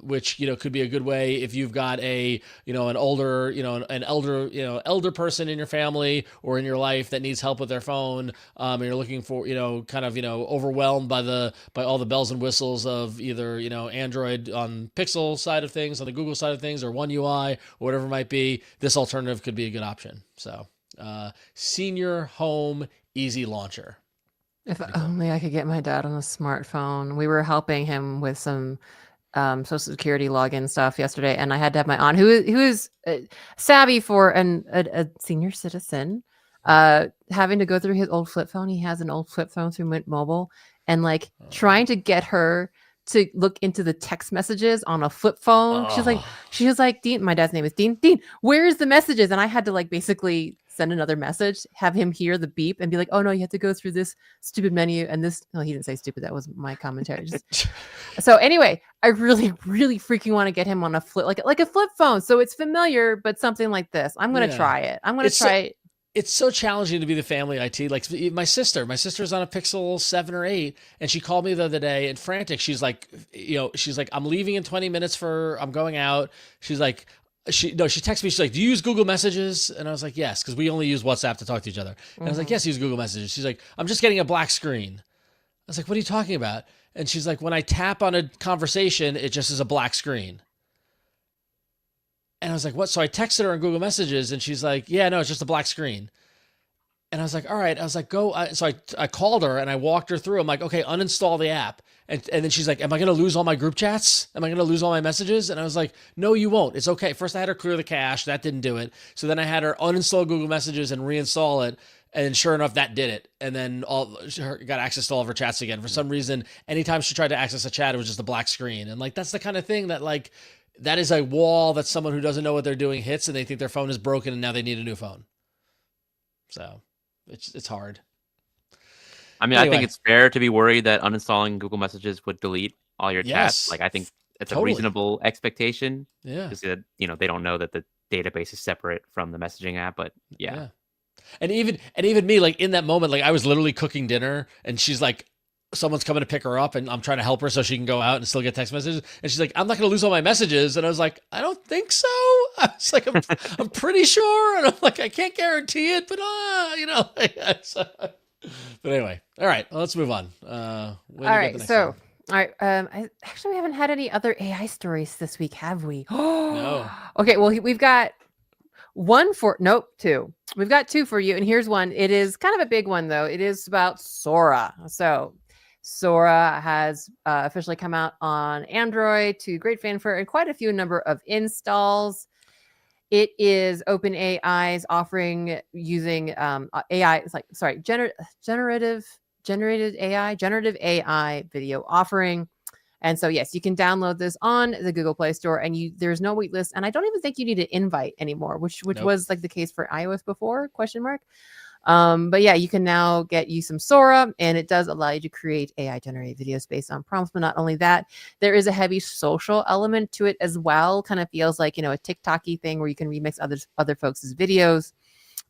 which, could be a good way if you've got an older, an elder person in your family or in your life that needs help with their phone, and you're looking for, kind of, overwhelmed by all the bells and whistles of either, Android on Pixel side of things, on the Google side of things, or One UI, or whatever it might be. This alternative could be a good option. So, Senior Home Easy Launcher. If only I could get my dad on a smartphone. We were helping him with some Social Security login stuff yesterday, and I had to have my aunt, who is savvy for a senior citizen, having to go through his old flip phone. He has an old flip phone through Mint Mobile, and trying to get her to look into the text messages on a flip phone. She was like, Dean, my dad's name is Dean. Dean, where's the messages? And I had to basically send another message, have him hear the beep and be like, oh no, you have to go through this stupid menu. And this, no, he didn't say stupid. That was my commentary. So anyway, I really, really freaking want to get him on a flip, like a flip phone. So it's familiar, but something like this. I'm going to try it. I'm going to try it. It's so challenging to be the family IT. Like my sister's on a Pixel 7 or 8, and she called me the other day and frantic. She's like, I'm leaving in 20 minutes I'm going out. She's like, she texted me. She's like, do you use Google Messages? And I was like, yes, because we only use WhatsApp to talk to each other. And I was like, yes, I use Google Messages. She's like, I'm just getting a black screen. I was like, what are you talking about? And she's like, when I tap on a conversation, it just is a black screen. And I was like, what? So I texted her on Google Messages, and she's like, yeah, no, it's just a black screen. And I was like, all right. I was like, go. So I called her and I walked her through. I'm like, okay, uninstall the app. And then she's like, am I going to lose all my group chats? Am I going to lose all my messages? And I was like, no, you won't. It's okay. First, I had her clear the cache. That didn't do it. So then I had her uninstall Google Messages and reinstall it. And sure enough, that did it. And then got access to all of her chats again. For some reason, anytime she tried to access a chat, it was just a black screen. And that's the kind of thing that that is a wall that someone who doesn't know what they're doing hits, and they think their phone is broken and now they need a new phone. So it's hard. I mean, anyway. I think it's fair to be worried that uninstalling Google Messages would delete all your chats. I think it's a reasonable expectation. Yeah. Because they don't know that the database is separate from the messaging app, but yeah. And even me, in that moment, I was literally cooking dinner, and she's like, someone's coming to pick her up, and I'm trying to help her so she can go out and still get text messages. And she's like, I'm not going to lose all my messages. And I was like, I don't think so. I was like, I'm pretty sure. And I'm like, I can't guarantee it, but But anyway, all right, well, let's move on. All right, so we haven't had any other AI stories this week, have we? No. Okay, well, we've got two. We've got two for you, and here's one. It is kind of a big one, though. It is about Sora. So Sora has officially come out on Android to great fanfare and quite a few number of installs. It is OpenAI's offering using AI. It's generative AI video offering. And so, yes, you can download this on the Google Play Store, and there's no wait list. And I don't even think you need an invite anymore, which nope. was the case for iOS before, ? But yeah, you can now get you some Sora, and it does allow you to create AI generated videos based on prompts. But not only that, there is a heavy social element to it as well. Kind of feels like, a TikTok-y thing where you can remix other folks' videos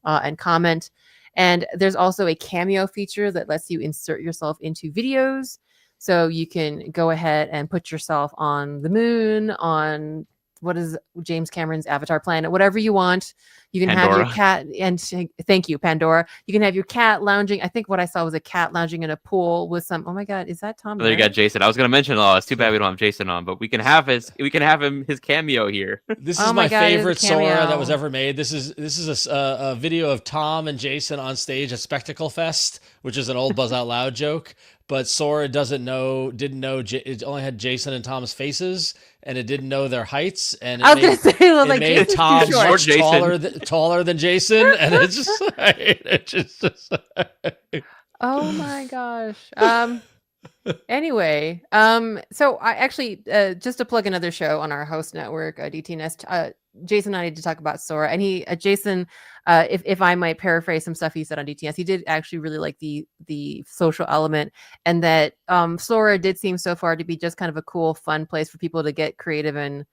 and comment. And there's also a cameo feature that lets you insert yourself into videos. So you can go ahead and put yourself on the moon, on what is James Cameron's Avatar planet, whatever you want. You can Pandora. Have your cat, and thank you, Pandora. You can have your cat lounging. I think what I saw was a cat lounging in a pool with some. Oh my God, is that Tom? There you got Jason. I was going to mention. Oh, it's too bad we don't have Jason on, but we can have his cameo here. This is my favorite Sora that was ever made. This is a video of Tom and Jason on stage at Spectacle Fest, which is an old Buzz Out Loud joke. But Sora didn't know. It only had Jason and Tom's faces, and it didn't know their heights. And it made Tom much taller than Jason, and it's just. Oh my gosh. Anyway, so I actually just to plug another show on our host network, DTNS. Jason and I need to talk about Sora, and Jason, if I might paraphrase some stuff he said on DTNS, he did actually really like the social element, and that Sora did seem so far to be just kind of a cool, fun place for people to get creative and,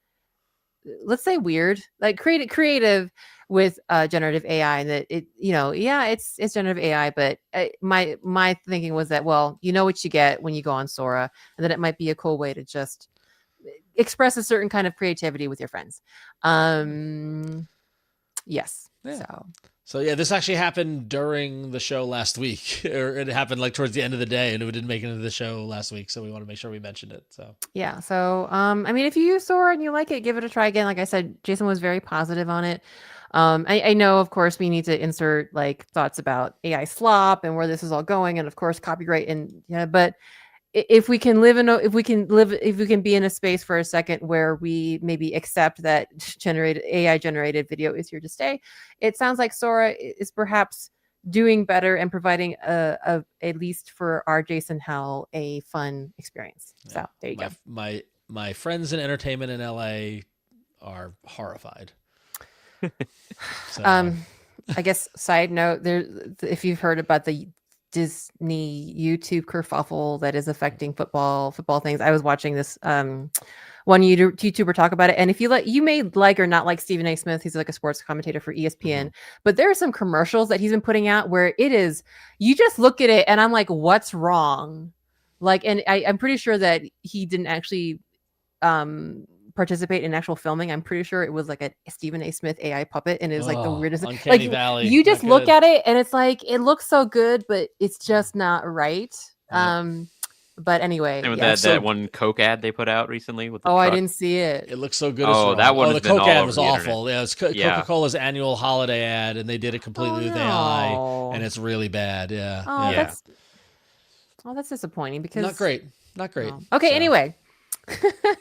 let's say, weird, like creative with generative AI, and that it's generative AI, but my thinking was that, well, you know what you get when you go on Sora, and that it might be a cool way to just express a certain kind of creativity with your friends. Yes. Yeah. So yeah, this actually happened during the show last week, or it happened like towards the end of the day, and it didn't make it into the show last week. So we want to make sure we mentioned it. So yeah. So I mean, if you use Sora and you like it, give it a try again. Like I said, Jason was very positive on it. I know, of course, we need to insert like thoughts about AI slop and where this is all going, and of course, copyright, and but if we can be in a space for a second where we maybe accept that AI generated video is here to stay, it sounds like Sora is perhaps doing better and providing at least for our Jason Howell a fun experience. So there you go. My friends in entertainment in LA are horrified. So. I guess side note, if you've heard about the Disney YouTube kerfuffle that is affecting football things. I was watching this one YouTuber talk about it, and if you may like or not like Stephen A. Smith, he's like a sports commentator for ESPN, but there are some commercials that he's been putting out where it is, you just look at it and I'm like, what's wrong? Like, and I'm pretty sure that he didn't actually participate in actual filming. I'm pretty sure it was like a Stephen A. Smith AI puppet, and it was like the weirdest. Uncanny Valley. You just look at it and it's like, it looks so good, but it's just not right. But anyway, and with that one Coke ad they put out recently with the truck. I didn't see it. It looks so good. That one. The Coke ad was awful. Yeah, it's Coca-Cola's annual holiday ad, and they did it completely with AI, and it's really bad. Yeah. That's disappointing because not great. Okay. So.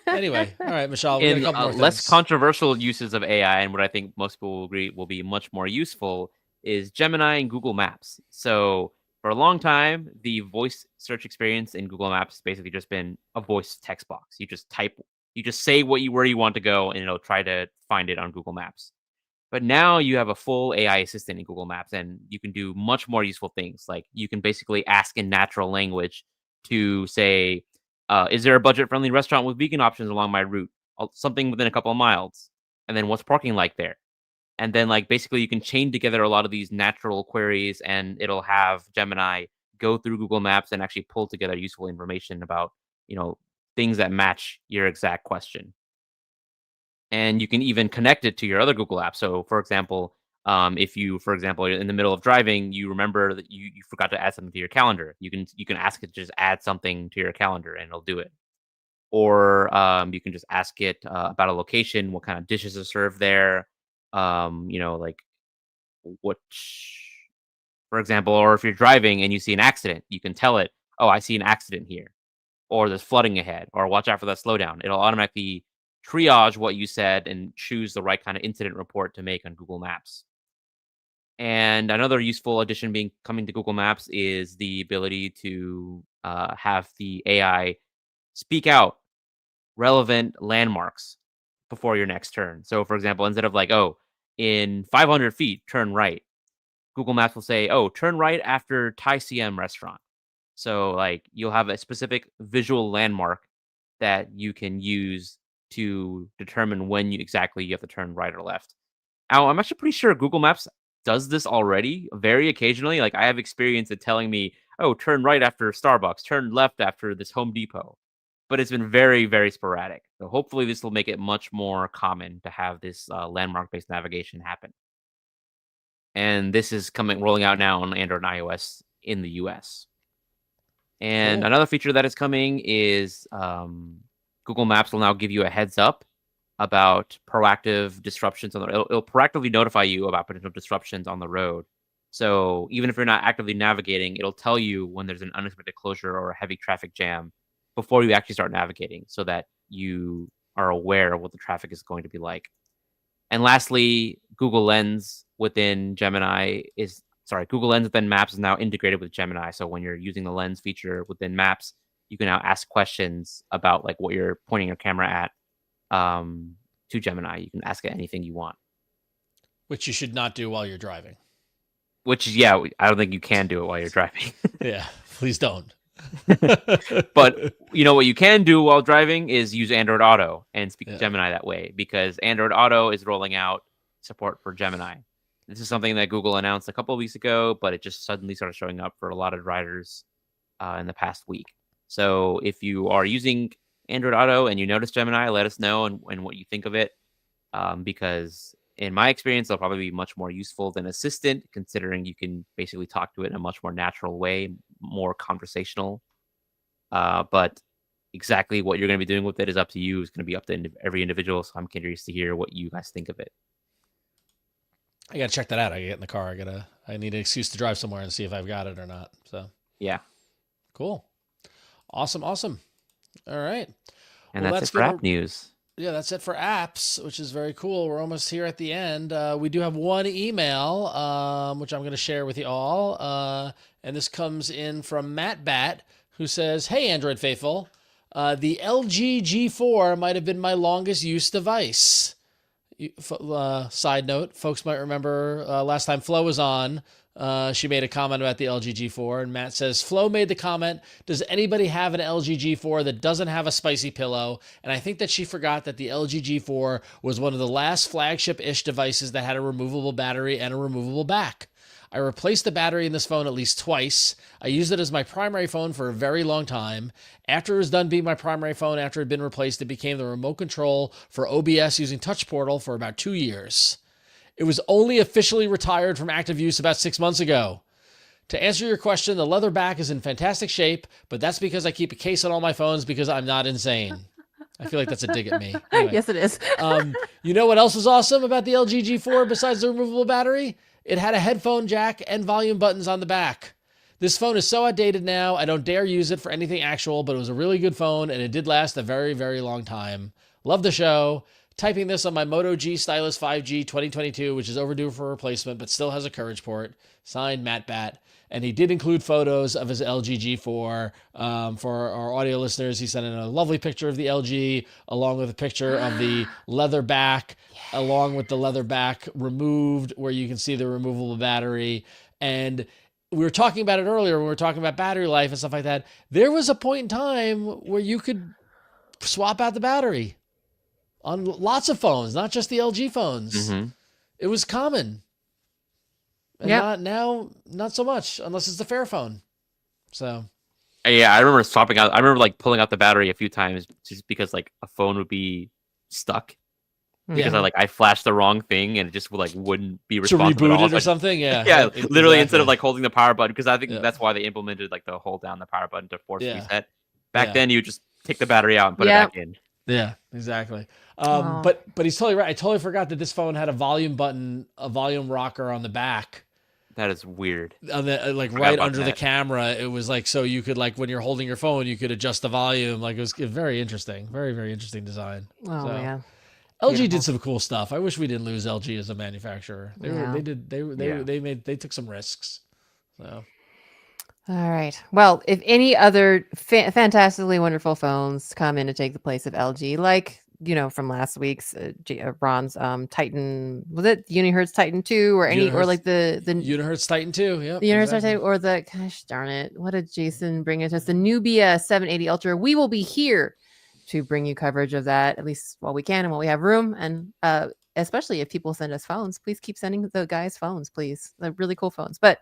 Anyway, all right, Mishaal. We got a couple more less controversial uses of AI, and what I think most people will agree will be much more useful, is Gemini and Google Maps. So for a long time, the voice search experience in Google Maps has basically just been a voice text box. You just say where you want to go, and it'll try to find it on Google Maps. But now you have a full AI assistant in Google Maps, and you can do much more useful things. Like you can basically ask in natural language to say, is there a budget-friendly restaurant with vegan options along my route? Something within a couple of miles. And then what's parking like there? And then basically you can chain together a lot of these natural queries, and it'll have Gemini go through Google Maps and actually pull together useful information about, things that match your exact question. And you can even connect it to your other Google apps. So for example, if you, in the middle of driving, you remember that you forgot to add something to your calendar, you can ask it to just add something to your calendar and it'll do it. Or you can just ask it about a location, what kind of dishes are served there, for example, or if you're driving and you see an accident, you can tell it, oh, I see an accident here, or there's flooding ahead, or watch out for that slowdown. It'll automatically triage what you said and choose the right kind of incident report to make on Google Maps. And another useful addition coming to Google Maps is the ability to have the AI speak out relevant landmarks before your next turn. So, for example, instead of in 500 feet, turn right, Google Maps will say, oh, turn right after Thai CM restaurant. So, you'll have a specific visual landmark that you can use to determine when you have to turn right or left. Now, I'm actually pretty sure Google Maps does this already very occasionally. I have experience at telling me, oh, turn right after Starbucks, turn left after this Home Depot. But it's been very, very sporadic. So hopefully this will make it much more common to have this landmark-based navigation happen. And this is rolling out now on Android and iOS in the US. And another feature that is coming is Google Maps will now give you a heads up about proactive disruptions it'll proactively notify you about potential disruptions on the road. So even if you're not actively navigating, it'll tell you when there's an unexpected closure or a heavy traffic jam before you actually start navigating, so that you are aware of what the traffic is going to be like. And lastly, Google Lens within Gemini is Google Lens within Maps is now integrated with Gemini. So when you're using the Lens feature within Maps, you can now ask questions about like what you're pointing your camera at to Gemini. You can ask it anything you want. Which you should not do while you're driving. Which, yeah, I don't think you can do it while you're driving. Yeah, please don't. But you know what you can do while driving is use Android Auto and speak to Gemini that way, because Android Auto is rolling out support for Gemini. This is something that Google announced a couple of weeks ago, but it just suddenly started showing up for a lot of riders in the past week. So if you are using Android Auto and you notice Gemini, let us know and what you think of it, because in my experience, they'll probably be much more useful than Assistant, considering you can basically talk to it in a much more natural way, more conversational. But exactly what you're going to be doing with it is up to you. It's going to be up to every individual. So I'm curious to hear what you guys think of it. I got to check that out. I get in the car. I need an excuse to drive somewhere and see if I've got it or not. So yeah, cool. Awesome. All right. And that's it for app news. Yeah, that's it for apps, which is very cool. We're almost here at the end. We do have one email, which I'm going to share with you all. And this comes in from Matt Bat, who says, "Hey, Android faithful, the LG G4 might have been my longest use device." Side note, folks might remember last time Flo was on, she made a comment about the LG G4, and Matt says, "Flo made the comment, does anybody have an LG G4 that doesn't have a spicy pillow?" And I think that she forgot that the LG G4 was one of the last flagship-ish devices that had a removable battery and a removable back. I replaced the battery in this phone at least twice. I used it as my primary phone for a very long time. After it was done being my primary phone, after it had been replaced, it became the remote control for OBS using Touch Portal for about 2 years. It was only officially retired from active use about 6 months ago. To answer your question, the leather back is in fantastic shape, but that's because I keep a case on all my phones because I'm not insane. I feel like that's a dig at me. Anyway, Yes, it is. you know what else was awesome about the LG G4 besides the removable battery? It had a headphone jack and volume buttons on the back. This phone is so outdated now, I don't dare use it for anything actual, but it was a really good phone, and it did last a very, very long time. Love the show. Typing this on my Moto G Stylus 5G 2022, which is overdue for replacement, but still has a Courage port. Signed, Matt Bat. And he did include photos of his LG G4. For our audio listeners, he sent in a lovely picture of the LG, along with a picture of the leather back, along with the leather back removed, where you can see the removable battery. And we were talking about it earlier when we were talking about battery life and stuff like that. There was a point in time where you could swap out the battery on lots of phones, not just the LG phones. Mm-hmm. It was common. And not so much, unless it's the Fairphone. So yeah, I remember swapping out. I remember like pulling out the battery a few times just because like a phone would be stuck because I flashed the wrong thing and it just wouldn't be responsive to reboot at all. it or something. Yeah, yeah, exactly. Literally instead of like holding the power button, because I think that's why they implemented like the hold down the power button to force reset. Back then, you just take the battery out and put it back in. Yeah, exactly. But he's totally right. I totally forgot that this phone had a volume button, a volume rocker on the back. That is weird. On the, like right under the camera, it was like so you could like when you're holding your phone, you could adjust the volume. Like it was very interesting, very very interesting design. Oh yeah. LG did some cool stuff. I wish we didn't lose LG as a manufacturer. They took some risks. So. All right. Well, if any other fantastically wonderful phones come in to take the place of LG, like from last week's Ron's Titan, was it Unihertz Titan 2 or like the Unihertz Titan 2? Yeah. Unihertz Titan, or the gosh darn it, what did Jason bring us? The Nubia 780 Ultra. We will be here to bring you coverage of that, at least while we can and while we have room. And especially if people send us phones, please keep sending the guys phones, please. They're really cool phones. But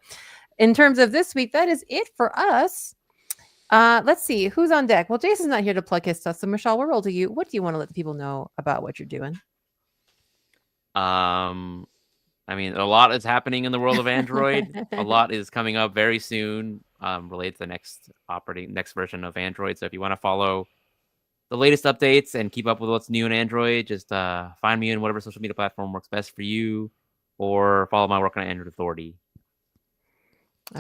in terms of this week, that is it for us. Let's see who's on deck. Well, Jason's not here to plug his stuff, so Mishaal, we'll roll to you. What do you want to let the people know about what you're doing? I mean, a lot is happening in the world of Android. A lot is coming up very soon, related to the next version of Android. So if you want to follow the latest updates and keep up with what's new in Android, just find me in whatever social media platform works best for you, or follow my work on Android Authority.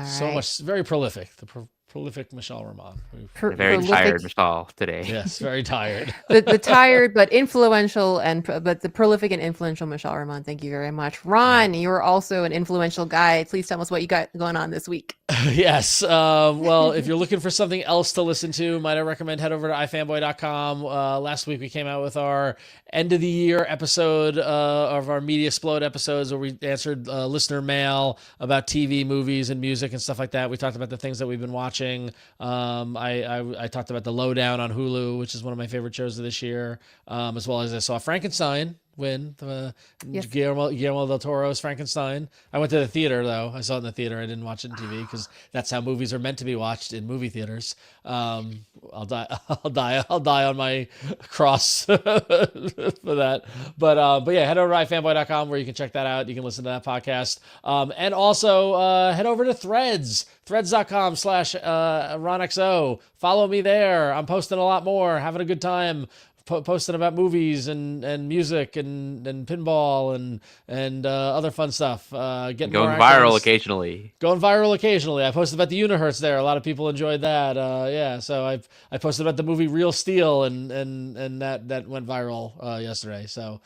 So much, very prolific. The Prolific Mishaal Rahman. Very tired Mishaal today. Yes, very tired. the tired but influential but the prolific and influential Mishaal Rahman. Thank you very much. Ron, you're also an influential guy. Please tell us what you got going on this week. Yes. Well, if you're looking for something else to listen to, might I recommend head over to ifanboy.com. Last week we came out with our end of the year episode of our Media Explode episodes where we answered listener mail about TV, movies, and music and stuff like that. We talked about the things that we've been watching. I talked about The Lowdown on Hulu, which is one of my favorite shows of this year, as well as I saw Frankenstein win, Yes. Guillermo del Toro's Frankenstein. I went to the theater though. I saw it in the theater. I didn't watch it on TV because that's how movies are meant to be watched, in movie theaters. I'll die on my cross for that. But yeah, head over to ifanboy.com where you can check that out. You can listen to that podcast. And also head over to Threads, threads.com/RonXO. Follow me there. I'm posting a lot more, having a good time. Posting about movies and music and pinball and other fun stuff. Getting going more viral actors. occasionally. Going viral occasionally. I posted about the Unihertz there. A lot of people enjoyed that. Yeah, so I posted about the movie Real Steel and that went viral yesterday. So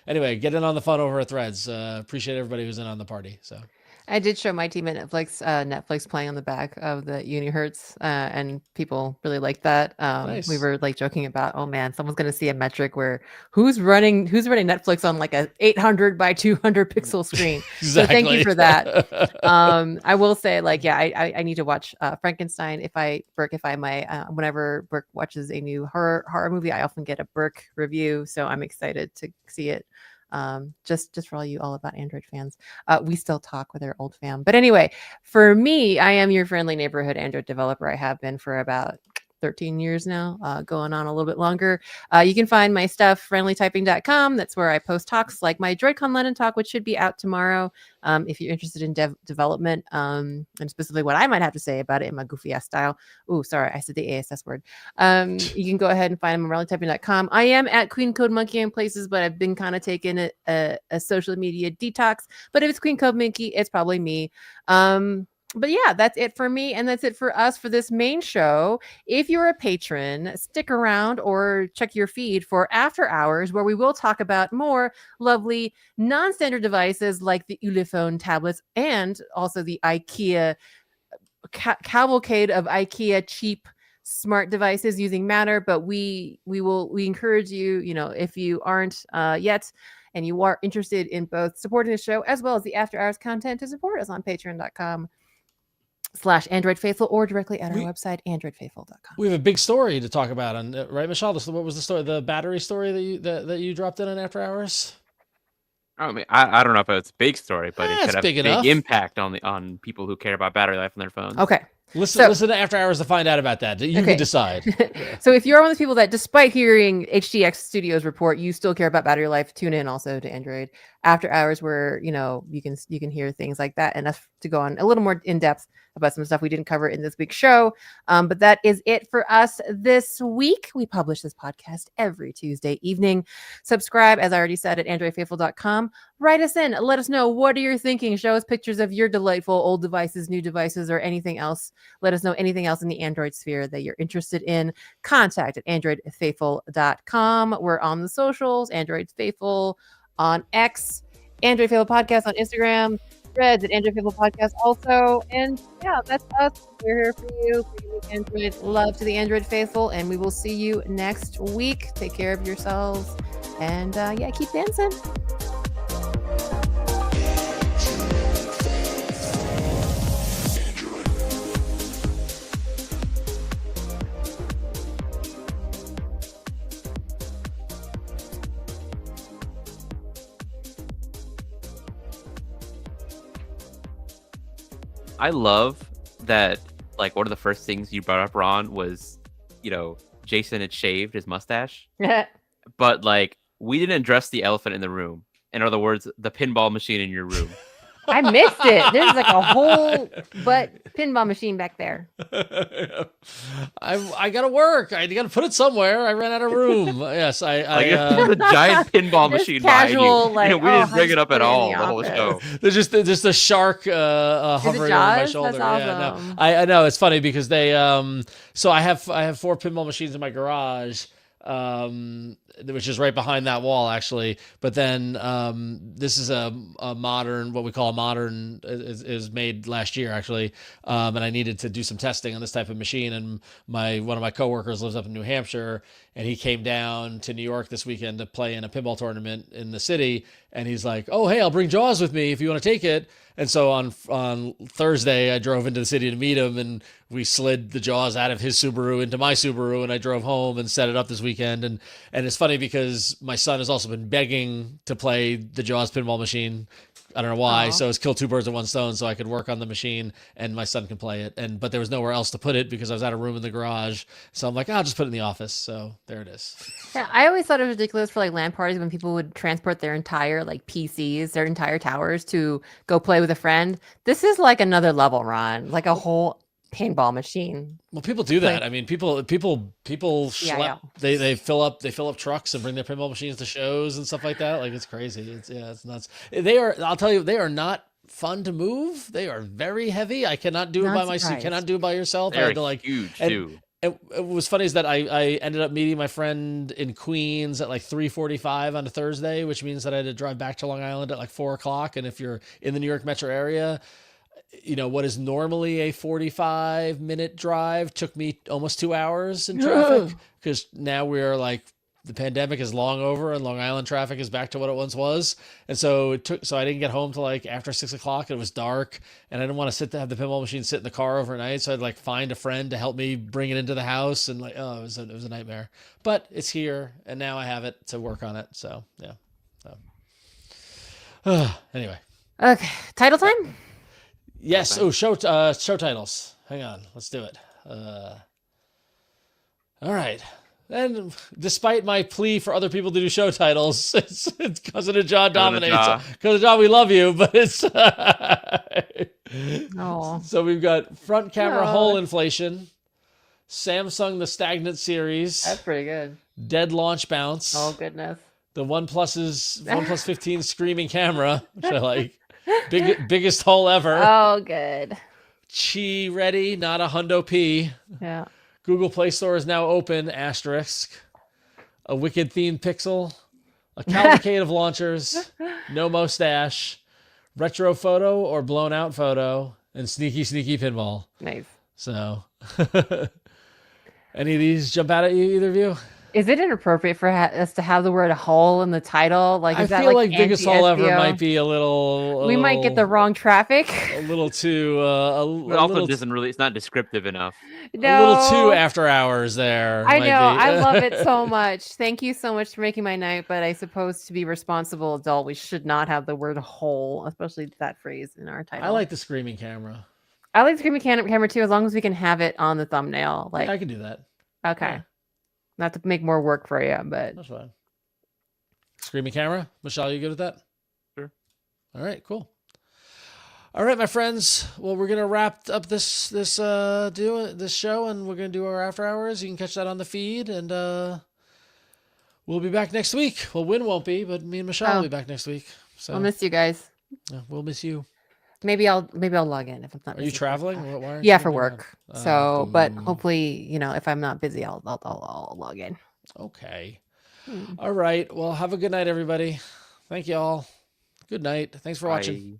anyway, get in on the fun over at Threads. Appreciate everybody who's in on the party. So. I did show my team at Netflix playing on the back of the Unihertz, and people really liked that. Nice. We were like joking about, oh man, someone's going to see a metric where who's running Netflix on like a 800 by 200 pixel screen. Exactly. So thank you for that. I will say, like, yeah, I need to watch Frankenstein. Whenever Burke watches a new horror movie, I often get a Burke review, so I'm excited to see it. Just for all you all about Android fans, we still talk with our old fam. But anyway, for me, I am your friendly neighborhood Android developer. I have been for about 13 years now, going on a little bit longer. You can find my stuff, friendlytyping.com. That's where I post talks like my DroidCon London talk, which should be out tomorrow. If you're interested in development, and specifically what I might have to say about it in my goofy ass style. Oh, sorry, I said the ASS word. You can go ahead and find them on friendlytyping.com. I am at Queen Code Monkey in places, but I've been kind of taking a social media detox. But if it's Queen Code Monkey, it's probably me. But yeah, that's it for me. And that's it for us for this main show. If you're a patron, stick around or check your feed for After Hours, where we will talk about more lovely non-standard devices like the Ulefone tablets and also the IKEA cavalcade of IKEA cheap smart devices using Matter. But we encourage you, if you aren't yet, and you are interested in both supporting the show as well as the After Hours content, to support us on patreon.com/AndroidFaithful or directly at our website, AndroidFaithful.com. We have a big story to talk about, right, Mishaal? What was the story? The battery story that you dropped in on After Hours? I mean, I don't know if it's a big story, but it could have big a enough. big impact on people who care about battery life on their phones. Okay. Listen to After Hours to find out about that. You can decide. So if you're one of those people that, despite hearing HTX Studios report, you still care about battery life, tune in also to Android After Hours, where you can hear things like that, and us to go on a little more in depth about some stuff we didn't cover in this week's show. But that is it for us this week. We publish this podcast every Tuesday evening. Subscribe, as I already said, at AndroidFaithful.com. Write us in. Let us know, what are you thinking? Show us pictures of your delightful old devices, new devices, or anything else. Let us know anything else in the Android sphere that you're interested in. Contact at AndroidFaithful.com. We're on the socials, Android Faithful on X, Android Faithful Podcast on Instagram, Threads at Android Faithful Podcast also. And yeah, that's us. We're here for you. Android love to the Android Faithful, and we will see you next week. Take care of yourselves, and keep dancing. I love that, like, one of the first things you brought up, Ron, was, Jason had shaved his mustache. But, like, we didn't address the elephant in the room. In other words, the pinball machine in your room. I missed it. There's like a whole butt pinball machine back there. I gotta work. I gotta put it somewhere. I ran out of room. Yes, Like, there's a giant pinball Just machine behind casual, you. like, we oh, didn't I bring just it up put at it in all the the whole show. office. there's just a shark hovering over my Jaws? shoulder. That's Yeah, no, awesome. I know it's funny because they so I have 4 pinball machines in my garage. Which is right behind that wall actually, but then this is a modern, what we call a modern, is made last year actually, and I needed to do some testing on this type of machine, and one of my coworkers lives up in New Hampshire, and he came down to New York this weekend to play in a pinball tournament in the city, and he's like, oh hey, I'll bring Jaws with me if you want to take it. And so on Thursday, I drove into the city to meet him, and we slid the Jaws out of his Subaru into my Subaru, and I drove home and set it up this weekend. And it's funny because my son has also been begging to play the Jaws pinball machine. I don't know why. Aw. So it's kill 2 birds with 1 stone, so I could work on the machine and my son can play it. But there was nowhere else to put it because I was out of room in the garage. So I'm like, I'll just put it in the office. So there it is. Yeah, I always thought it was ridiculous for like LAN parties when people would transport their entire like PCs, their entire towers to go play with a friend. This is like another level, Ron. Like a whole pinball machine. Well, people do that. Like- I mean, people schlep, yeah. they fill up trucks and bring their pinball machines to shows and stuff like that. Like it's crazy. It's nuts. I'll tell you, they are not fun to move. They are very heavy. I cannot do it Not by myself. You surprised. cannot do it by yourself. I They're had to like huge and- too. It was funny is that I ended up meeting my friend in Queens at like 3:45 on a Thursday, which means that I had to drive back to Long Island at like 4:00. And if you're in the New York metro area, you know, what is normally a 45-minute drive took me almost 2 hours in traffic because now we're like, the pandemic is long over and Long Island traffic is back to what it once was. And so so I didn't get home till like after 6:00. It was dark and I didn't want to have the pinball machine sit in the car overnight. So I'd like find a friend to help me bring it into the house. And like, oh, it was a nightmare, but it's here and now I have it to work on it. So yeah. So anyway. Okay, title time. Yes. Oh, show titles. Hang on. Let's do it. All right. And despite my plea for other people to do show titles, it's Cousin of John dominates. Cousin of John, we love you, but it's Oh, so we've got front camera No. hole inflation, Samsung the stagnant series, that's pretty good. dead launch bounce, Oh goodness. the OnePlus 15 screaming camera, which I like, biggest hole ever. Oh, good. Chi ready, not a hundo P. Yeah. Google Play Store is now open, asterisk. A wicked themed pixel. A cavalcade of launchers. No mustache. Retro photo or blown out photo. And sneaky pinball. Nice. So, any of these jump out at you, either of you? Is it inappropriate for us to have the word hole in the title? Like, I is that feel like like biggest hole ever anti-SEO? might be a little. We might get the wrong traffic. A little too. It also doesn't really. It's not descriptive enough. No. A little too after hours there. I might know. be. I love it so much. Thank you so much for making my night. But I suppose to be responsible adult, we should not have the word hole, especially that phrase in our title. I like the screaming camera. I like the screaming camera too, as long as we can have it on the thumbnail. Like, I can do that. okay, yeah. not to make more work for you, but That's fine. Screaming camera. Mishaal, you good with that? Sure. All right, cool. All right, my friends. Well, we're gonna wrap up this show, and we're gonna do our after hours. You can catch that on the feed, and we'll be back next week. Well, Win won't be, but me and Mishaal will be back next week. So I'll miss you guys. we'll miss you. Maybe I'll log in if I'm not. Are you busy. traveling? Why aren't Yeah, you for doing work. that? So, but boo. hopefully, if I'm not busy, I'll log in. Okay. All right. Well, have a good night, everybody. Thank you all. Good night. Thanks for watching. Bye.